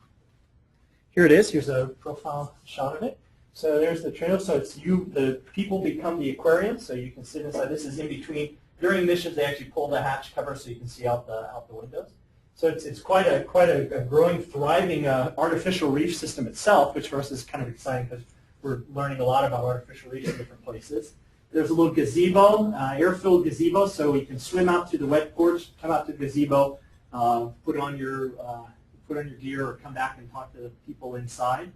Speaker 2: Here it is. Here's a profile shot of it. So there's the trailer. So the people become the aquarium. So you can sit inside. This is in between during missions, they actually pull the hatch cover so you can see out the windows. So it's quite a growing, thriving artificial reef system itself, which for us is kind of exciting because we're learning a lot about artificial reefs in different places. There's a little gazebo, air-filled gazebo, so we can swim out to the wet porch, come out to the gazebo, put on your gear, or come back and talk to the people inside.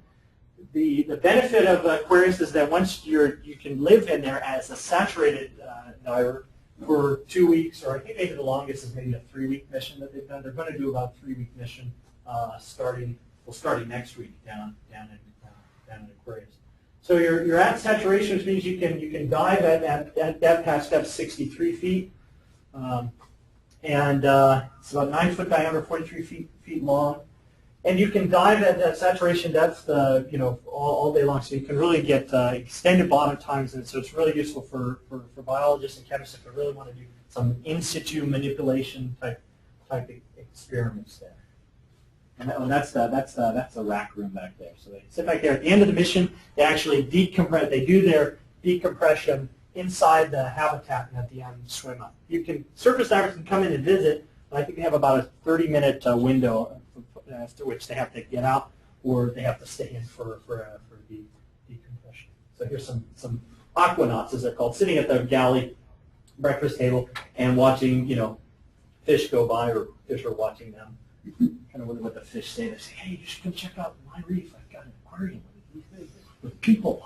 Speaker 2: The benefit of Aquarius is that once you can live in there as a saturated diver for 2 weeks, or I think maybe the longest is maybe a 3-week mission that they've done. They're going to do about a 3-week mission starting next week down in Aquarius. So you're at saturation, which means you can dive at depth past 63 feet, and it's about 9 foot diameter, 43 feet long. And you can dive at that saturation depth, all day long. So you can really get extended bottom times, and so it's really useful for biologists and chemists if they really want to do some in situ manipulation type experiments there. And that's the rack room back there. So they sit back there. At the end of the mission, they actually decompress. They do their decompression inside the habitat, and at the end swim up. Surface divers can come in and visit, but I think they have about a 30-minute window after which they have to get out, or they have to stay in for the decompression. So here's some aquanauts, as they're called, sitting at the galley breakfast table and watching fish go by, or fish are watching them. Kind of wonder what the fish say. They say, "Hey, you should come check out my reef. I've got an aquarium with people."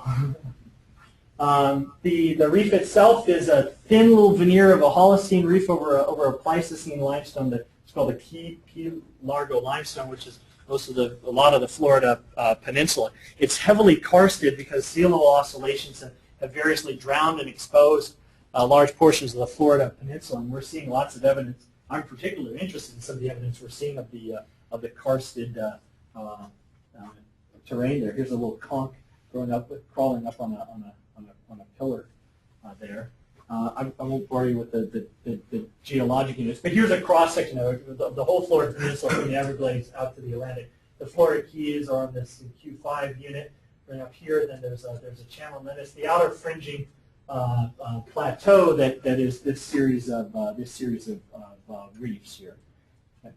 Speaker 2: The reef itself is a thin little veneer of a Holocene reef over a Pleistocene limestone that's called a Key Largo limestone, which is a lot of the Florida peninsula. It's heavily karsted because sea level oscillations have variously drowned and exposed large portions of the Florida peninsula, and we're seeing lots of evidence. I'm particularly interested in some of the evidence we're seeing of the karsted terrain there. Here's a little conch crawling up on a pillar there. I won't bore you with the geologic units, but here's a cross section of the whole Florida Peninsula from the Everglades out to the Atlantic. The Florida Keys are on this Q5 unit. Right up here, then there's a channel, and then it's the outer fringing plateau that is this series of reefs here. Okay.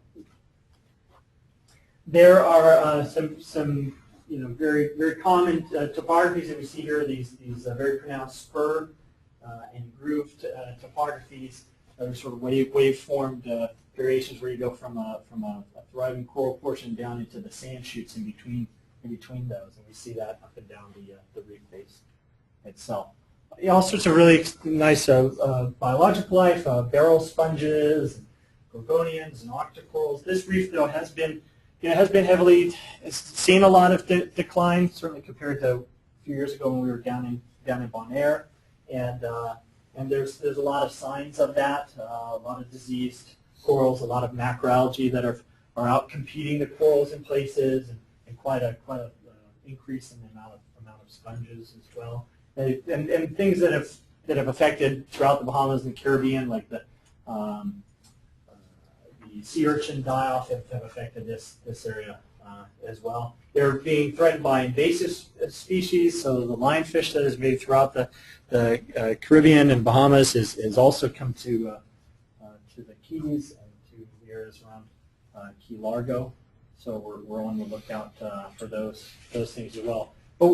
Speaker 2: There are some very common topographies that we see here. These very pronounced spur and grooved topographies that are sort of wave-formed variations where you go from a thriving coral portion down into the sand chutes in between those, and we see that up and down the reef face itself. All sorts of really nice biological life, barrel sponges, gorgonians, and octocorals. This reef, though, has been seen a lot of decline, certainly compared to a few years ago when we were down in Bonaire, and there's a lot of signs of that. A lot of diseased corals, a lot of macroalgae that are out competing the corals in places, and quite a increase in the amount of sponges as well. And things that have affected throughout the Bahamas and the Caribbean, like the sea urchin die-off have affected this area as well. They're being threatened by invasive species, so the lionfish that is made throughout the Caribbean and Bahamas is also come to the Keys and to the areas around Key Largo. So we're on the lookout for those things as well. But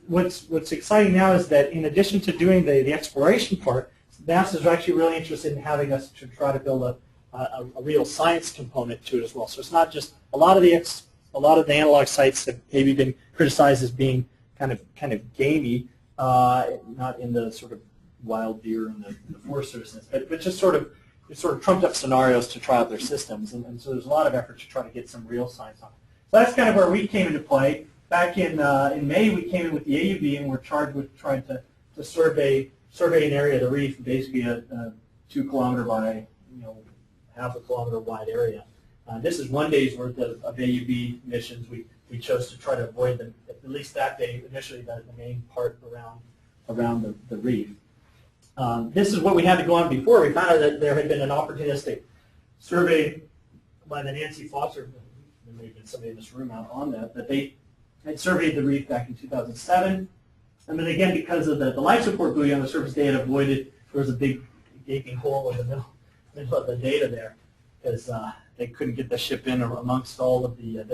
Speaker 2: what's exciting now is that in addition to doing the exploration part, NASA is actually really interested in having us to try to build a real science component to it as well. So it's not just a lot of the analog sites have maybe been criticized as being kind of gamey, not in the sort of wild deer and the Forest Service, but just sort of trumped up scenarios to try out their systems, and so there's a lot of effort to try to get some real science on it. So that's kind of where we came into play. Back in May, we came in with the AUB, and we're charged with trying to survey an area of the reef, basically a 2 kilometer by half a kilometer wide area. This is one day's worth of AUB missions. We chose to try to avoid them, at least that day, initially the main part around the reef. This is what we had to go on before. We found out that there had been an opportunistic survey by the Nancy Foster, there may have been somebody in this room out on that they had surveyed the reef back in 2007. And then again, because of the life support buoy on the surface, they had avoided, there was a big gaping hole in the middle of the data there, because they couldn't get the ship in amongst all of the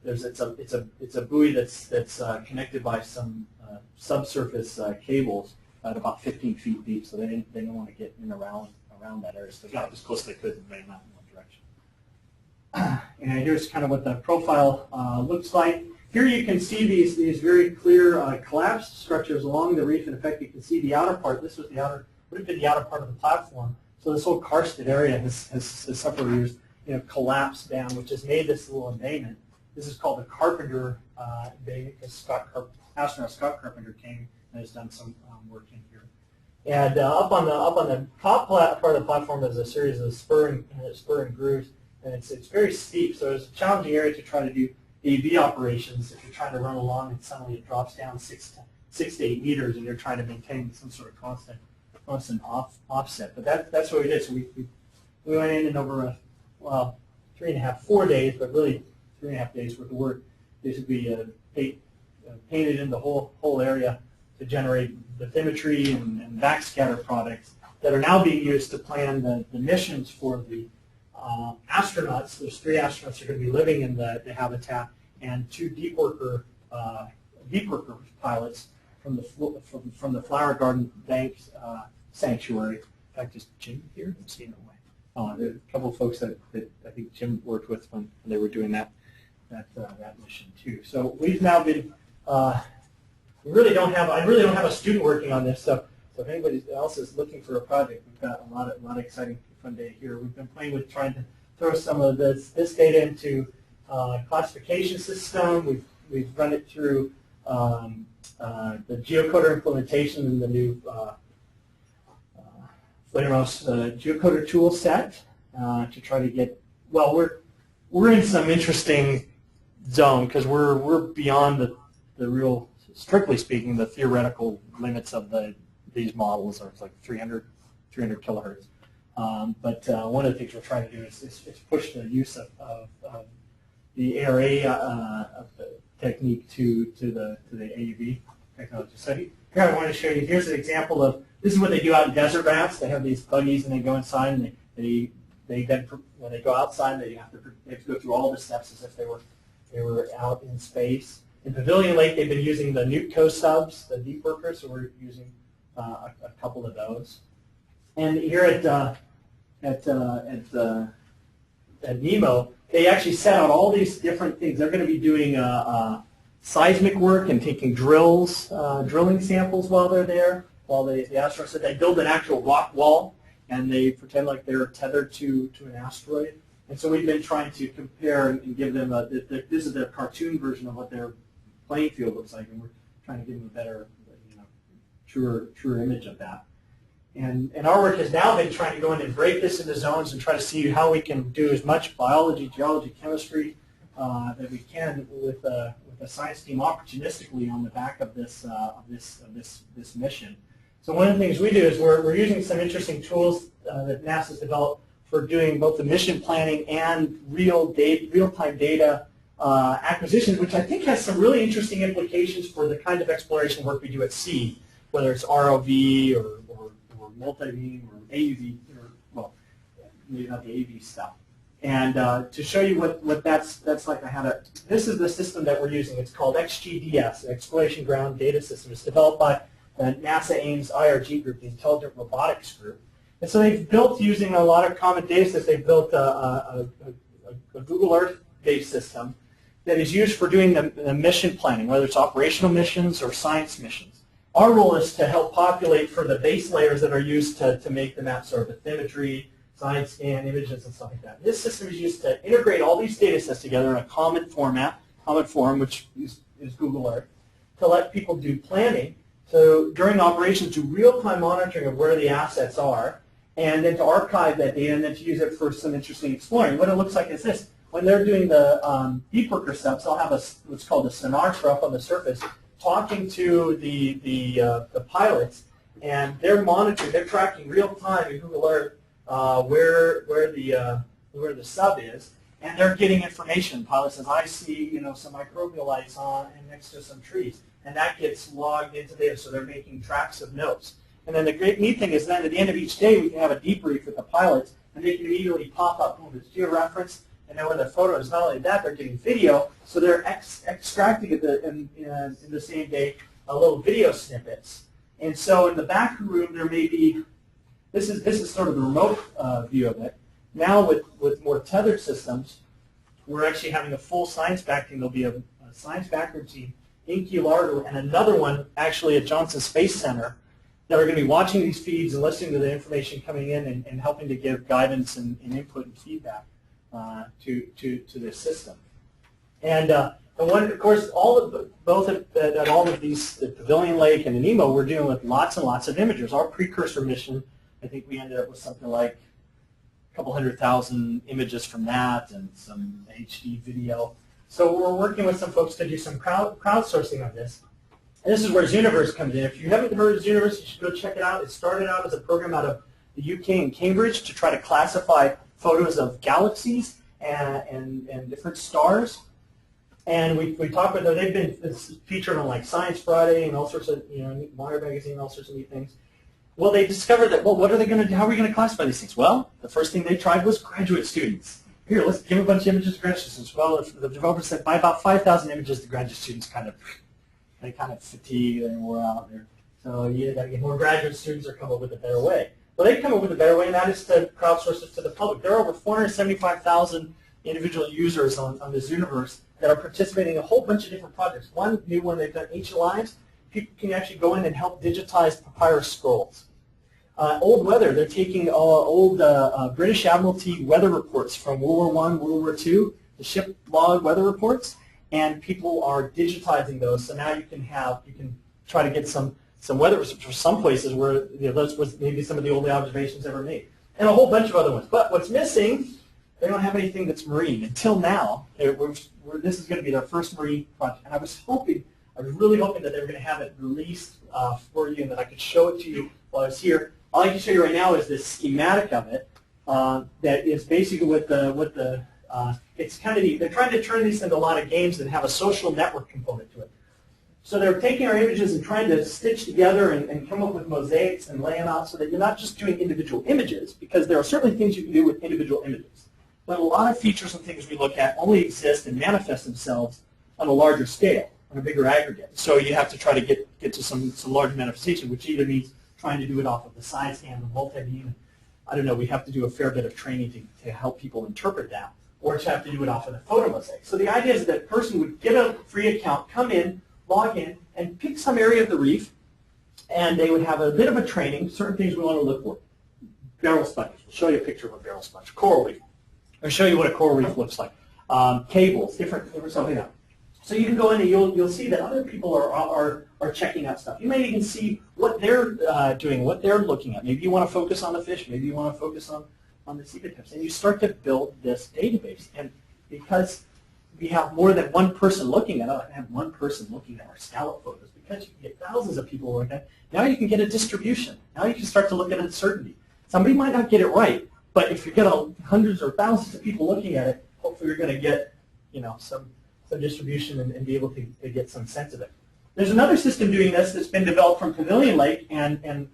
Speaker 2: it's a buoy that's connected by some subsurface cables at about 15 feet deep, so they didn't want to get in around that area, so they got as close as they could and ran out in one direction. And here's kind of what the profile looks like. Here you can see these very clear collapsed structures along the reef. In fact, you can see the outer part. This was the outer, would have been the outer part of the platform. So this whole karsted area has several years, collapsed down, which has made this little embayment. This is called the Carpenter Basin, because astronaut Scott Carpenter came and has done some work in here. And up on the top part of the platform is a series of spur and grooves, and it's very steep. So it's a challenging area to try to do AV operations if you're trying to run along and suddenly it drops down 6 to 8 meters, and you're trying to maintain some sort of constant offset. But that's what we did. So we went in and over 4 days, but really 3.5 days worth of work. Basically painted in the whole area to generate bathymetry and backscatter products that are now being used to plan the missions for the astronauts. There's 3 astronauts that are going to be living in the habitat, and 2 deep worker pilots from the Flower Garden Bank Sanctuary. In fact, is Jim here? I'm seeing him away. There's a couple of folks that I think Jim worked with when they were doing that mission too. So we've now been. I really don't have a student working on this. So if anybody else is looking for a project, we've got a lot of exciting fun data here. We've been playing with trying to throw some of this data into classification system. We've run it through the geocoder implementation in the new Fledermaus geocoder tool set to try to get. Well, we're in some interesting zone because we're beyond the real, strictly speaking, the theoretical limits of these models are like 300 kilohertz. But one of the things we're trying to do is push the use of the ARA technique to the AUV technology. So here I want to show you. Here's an example of this is what they do out in desert rats. They have these buggies and they go inside, and they then when they go outside they have to go through all the steps as if they were out in space. In Pavilion Lake, they've been using the NUTCO subs, the deep workers, so we're using a couple of those. And here at NEEMO, they actually set out all these different things. They're going to be doing seismic work and taking drilling samples while they're there. While the astronauts said they build an actual rock wall, and they pretend like they're tethered to an asteroid. And so we've been trying to compare and give them this is their cartoon version of what their playing field looks like, and we're trying to give them a better, truer image of that. And our work has now been trying to go in and break this into zones and try to see how we can do as much biology, geology, chemistry that we can with a science team opportunistically on the back of this mission. So one of the things we do is we're using some interesting tools that NASA's developed for doing both the mission planning and real-time data acquisition, which I think has some really interesting implications for the kind of exploration work we do at sea, whether it's ROV or multibeam or AUV, well, maybe not the AV stuff. And to show you what that's like, this is the system that we're using. It's called XGDS, Exploration Ground Data System. It's developed by the NASA Ames IRG group, the Intelligent Robotics group. And so they've built, using a lot of common data sets, they've built a Google Earth-based system that is used for doing the mission planning, whether it's operational missions or science missions. Our role is to help populate for the base layers that are used to make the maps, or bathymetry, side scan, images, and stuff like that. This system is used to integrate all these data sets together in a common form, which is Google Earth, to let people do planning. So during operations, do real-time monitoring of where the assets are, and then to archive that data, and then to use it for some interesting exploring. What it looks like is this. When they're doing the deep worker steps, they'll have what's called a sonar up on the surface, talking to the pilots, and they're monitoring, they're tracking real time in Google Earth where the sub is, and they're getting information. The pilot says, I see some microbial lights on and next to some trees, and that gets logged into data, so they're making tracks of notes. And then the great neat thing is then at the end of each day, we can have a debrief with the pilots, and they can immediately pop up, boom, it's georeference, and then when the photo is not only that, they're getting video, so they're extracting in the same day a little video snippets. And so in the back room, there may be, this is sort of the remote view of it. Now with more tethered systems, we're actually having a full science back team. There'll be a science backroom team in Key Largo and another one actually at Johnson Space Center that are going to be watching these feeds and listening to the information coming in and helping to give guidance and input and feedback to this system. And one, of course, both at all of these, the Pavilion Lake and the NEEMO, we're dealing with lots and lots of imagers. Our precursor mission, I think we ended up with something like a couple 100,000 images from that and some HD video. So we're working with some folks to do some crowdsourcing on this. And this is where Zooniverse comes in. If you haven't heard of Zooniverse, you should go check it out. It started out as a program out of the UK and Cambridge to try to classify photos of galaxies and different stars. And we talked with them. They've been featured on like Science Friday and all sorts of, Wire Magazine, all sorts of neat things. Well, they discovered that, well, what are they going to do? How are we going to classify these things? Well, the first thing they tried was graduate students. Here, let's give a bunch of images to graduate students. Well, the developers said by about 5,000 images, the graduate students kind of fatigue and wore out there. So you got to get more graduate students or come up with a better way. Well, they've come up with a better way, and that is to crowdsource it to the public. There are over 475,000 individual users on this universe that are participating in a whole bunch of different projects. One new one they've done, Ancient Lives. People can actually go in and help digitize papyrus scrolls. Old weather, they're taking old British Admiralty weather reports from World War I, World War II, the ship log weather reports, and people are digitizing those. So now you can try to get some weather for some places where those was maybe some of the only observations ever made, and a whole bunch of other ones. But what's missing? They don't have anything that's marine until now. This is going to be their first marine project, and I was really hoping that they were going to have it released for you and that I could show it to you while I was here. All I can show you right now is this schematic of it that is basically it's kind of neat. They're trying to turn these into a lot of games that have a social network component to it. So they're taking our images and trying to stitch together and come up with mosaics and lay them out so that you're not just doing individual images, because there are certainly things you can do with individual images. But a lot of features and things we look at only exist and manifest themselves on a larger scale, on a bigger aggregate. So you have to try to get to some large manifestation, which either means trying to do it off of the side scan, the multibeam. I don't know, we have to do a fair bit of training to help people interpret that, or to have to do it off of the photo mosaic. So the idea is that a person would get a free account, come in, log in, and pick some area of the reef, and they would have a bit of a training, certain things we want to look for. Barrel sponges. We'll show you a picture of a barrel sponge. Coral reef. I'll show you what a coral reef looks like. Cables, different something like that. So you can go in and you'll see that other people are checking out stuff. You may even see what they're doing, what they're looking at. Maybe you want to focus on the fish. Maybe you want to focus on the seabed types. And you start to build this database. And because we have more than one person looking at it, I have one person looking at our scallop photos, because you can get thousands of people looking at it, now you can get a distribution. Now you can start to look at uncertainty. Somebody might not get it right, but if you get hundreds or thousands of people looking at it, hopefully you're going to get some distribution and be able to get some sense of it. There's another system doing this that's been developed from Pavilion Lake, and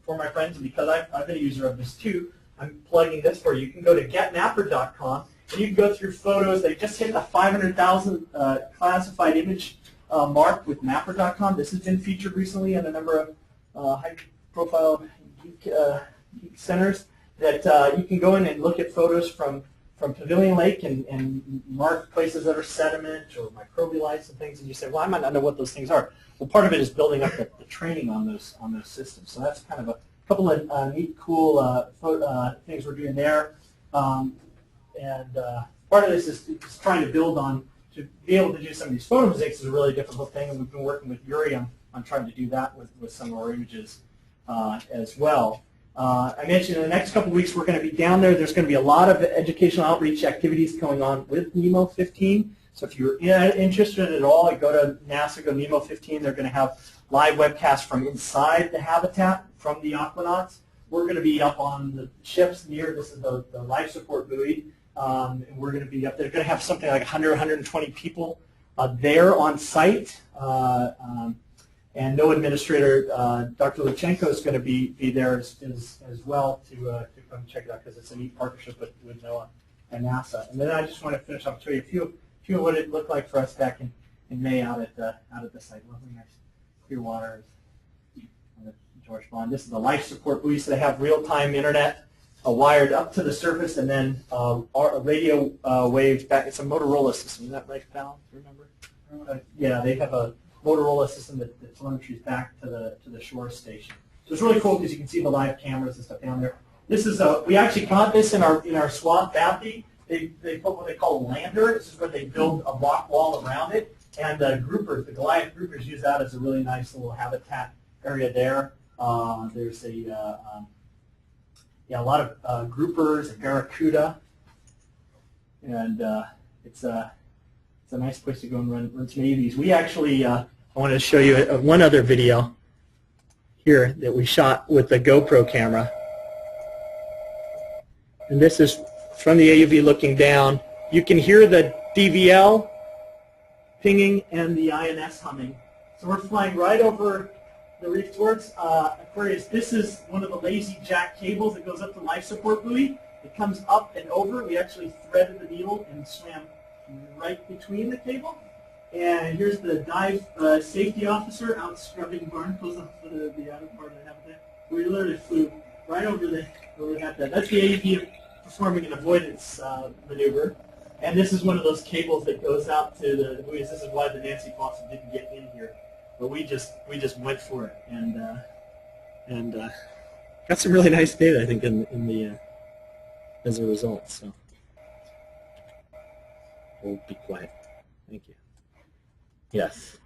Speaker 2: for my friends, and because I've been a user of this too, I'm plugging this for you. You can go to getmapper.com, and you can go through photos. They just hit the 500,000 classified image mark with mapper.com. This has been featured recently in a number of high-profile geek centers that you can go in and look at photos from Pavilion Lake and mark places that are sediment or microbialites and things, and you say, well, I might not know what those things are. Well, part of it is building up the training on those systems. So that's kind of a couple of neat, cool things we're doing there. And part of this is trying to build on, to be able to do some of these photo mosaics is a really difficult thing, and we've been working with Yuri on trying to do that with some of our images as well. I mentioned in the next couple of weeks we're going to be down there. There's going to be a lot of educational outreach activities going on with NEEMO 15. So if you're interested at all, go to NASA, go NEEMO 15. They're going to have live webcasts from inside the habitat from the aquanauts. We're going to be up on the ships near, this is the life support buoy, and we're going to be up there. They're going to have something like 100, 120 people there on site. And NOAA Administrator Dr. Luchenko is going to be there as well to come check it out because it's a neat partnership with NOAA and NASA. And then I just want to finish up and show you a few of what it looked like for us back in May out at the site. Lovely, nice clear water. George Bond. This is the life support buoy, so they have real-time internet wired up to the surface, and then radio waves back. It's a Motorola system. Is that right, Val? Do you remember? Yeah, they have a Motorola system that telemetries back to the shore station. So it's really cool because you can see the live cameras and stuff down there. This is we actually caught this in our swath bathy. They put what they call a lander. This is where they build a rock wall around it, and the Goliath groupers use that as a really nice little habitat area there. There's a lot of groupers and barracuda, and it's a nice place to go and run some AVs. We actually I wanted to show you one other video here that we shot with the GoPro camera, and this is from the AUV looking down. You can hear the DVL pinging and the INS humming. So we're flying right over the reef towards Aquarius. This is one of the lazy jack cables that goes up the life support buoy. It comes up and over. We actually threaded the needle and swam right between the cable. And here's the dive safety officer out scrubbing barnacles off the outer part of the habitat. We literally flew right over the habitat. That's the AEP performing an avoidance maneuver. And this is one of those cables that goes out to the buoys. This is why the Nancy Fawcett didn't get in here. But we just went for it and got some really nice data, I think, in the as a result. So we'll be quiet. Thank you. Yes.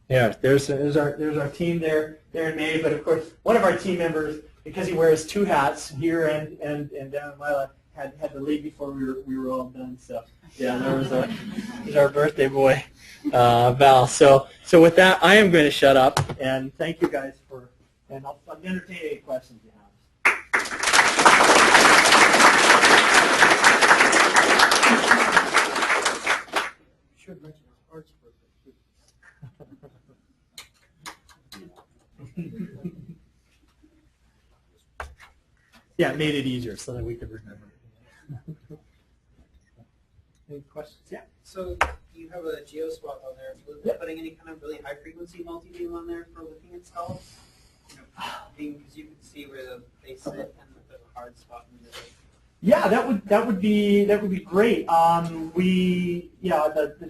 Speaker 2: Yeah. There's our team there in May. But of course, one of our team members, because he wears two hats here and down in my left, had to leave before we were all done. So yeah, there's our birthday boy, Val. So with that, I am going to shut up and thank you guys and I'll entertain any questions you have.
Speaker 3: You should mention Art's birthday too.
Speaker 2: Yeah, it made it easier so that we could remember. Any questions? Yeah.
Speaker 6: So you have a GeoSwath on there. Was
Speaker 2: Yep.
Speaker 6: putting any kind of really high frequency multibeam on there for looking at skulls? Because you can see where they sit and there's a hard spot in the middle.
Speaker 2: Yeah, that would be great. The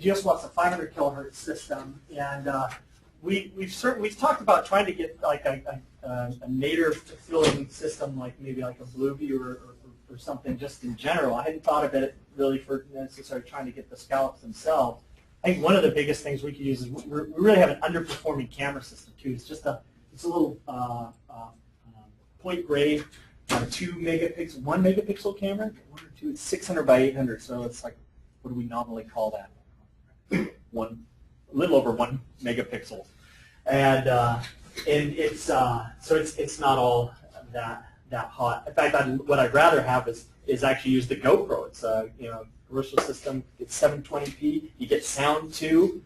Speaker 2: GeoSwath's a 500 kilohertz system, and we've talked about trying to get like a nadir filling system, like maybe like a Blueview or something just in general. I hadn't thought of it really for necessarily trying to get the scallops themselves. I think one of the biggest things we could use is we really have an underperforming camera system too. It's a little point gray, 1 megapixel camera, 1 or 2. It's 600 by 800, so it's like, what do we nominally call that? A little over 1 megapixel, and it's so it's not all that hot. In fact, what I'd rather have is actually use the GoPro. It's a commercial system. It's 720p. You get sound too.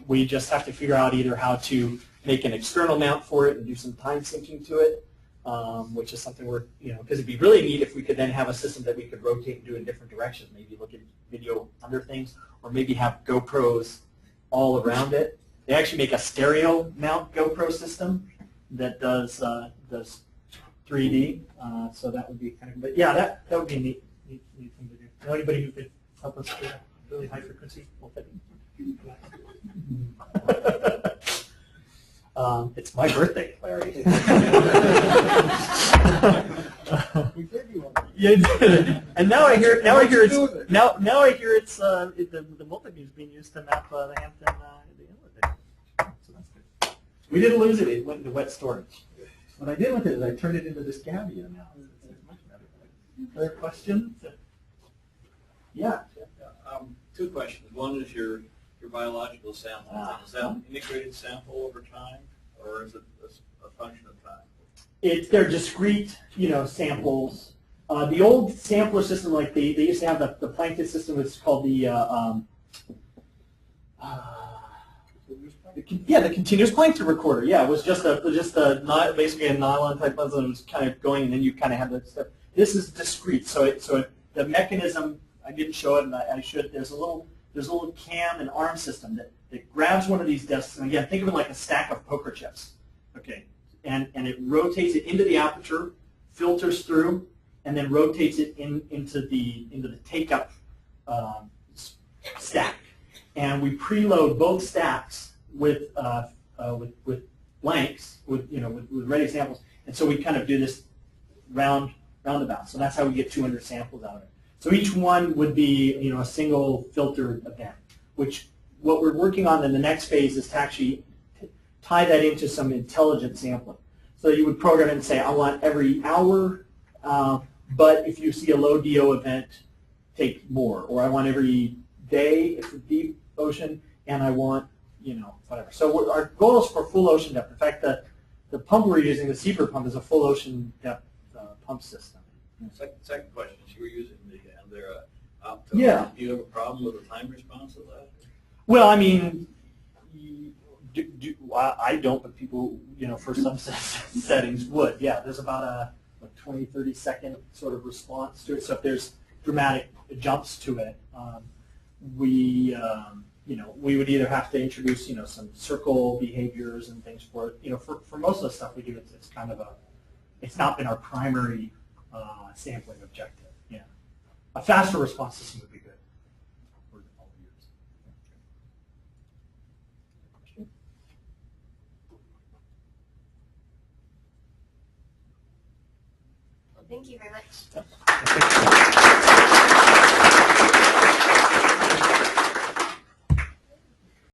Speaker 2: We just have to figure out either how to make an external mount for it and do some time syncing to it, which is something we're because it'd be really neat if we could then have a system that we could rotate and do in different directions. Maybe look at video under things, or maybe have GoPros all around it. They actually make a stereo mount GoPro system that does 3D, so that would be kind of, but yeah, that would be a neat thing to do. Know anybody who could help us with really high frequency? It's my birthday, Larry.
Speaker 3: We gave you one.
Speaker 2: Yeah, and now I hear it's the multibeam is being used to map the Hampton the inlet there. So that's good. We didn't lose it; it went into wet storage. What I did with it is I turned it into this Gavia now. It's much better. Other questions? Yeah.
Speaker 4: Two questions. One is your biological sample. Is that an integrated sample over time, or is it a function of time?
Speaker 2: They're discrete, samples. The old sampler system, like they used to have the plankton system, was called the The continuous plankton recorder. Yeah, it was basically a nylon type lens that was kind of going, and then you kind of have the stuff. This is discrete, so the mechanism, I didn't show it, and I should. There's a little cam and arm system that grabs one of these discs, and again, think of it like a stack of poker chips. Okay, and it rotates it into the aperture, filters through, and then rotates it into the take-up stack. And we preload both stacks with blanks, with ready samples, and so we kind of do this roundabout. So that's how we get 200 samples out of it. So each one would be a single filtered event, which what we're working on in the next phase is to actually tie that into some intelligent sampling. So you would program it and say, I want every hour, but if you see a low DO event, take more. Or I want every day, if it's deep ocean, and I want, whatever. So our goal is for full ocean depth. In fact, the pump we're using, the seabed pump, is a full ocean depth pump system.
Speaker 4: Second question, you were using the Andera Opto.
Speaker 2: Yeah.
Speaker 4: Do you have a problem with the time response of that?
Speaker 2: Well, I mean, I don't, but people, for some settings would. Yeah, there's about a 20, 30 second sort of response to it. So if there's dramatic jumps to it, we would either have to introduce, some circle behaviors and things for it. For most of the stuff we do, it's kind of it's not been our primary sampling objective. Yeah, a faster response system would be good. For all the years.
Speaker 5: Thank you very much.
Speaker 2: Thank you.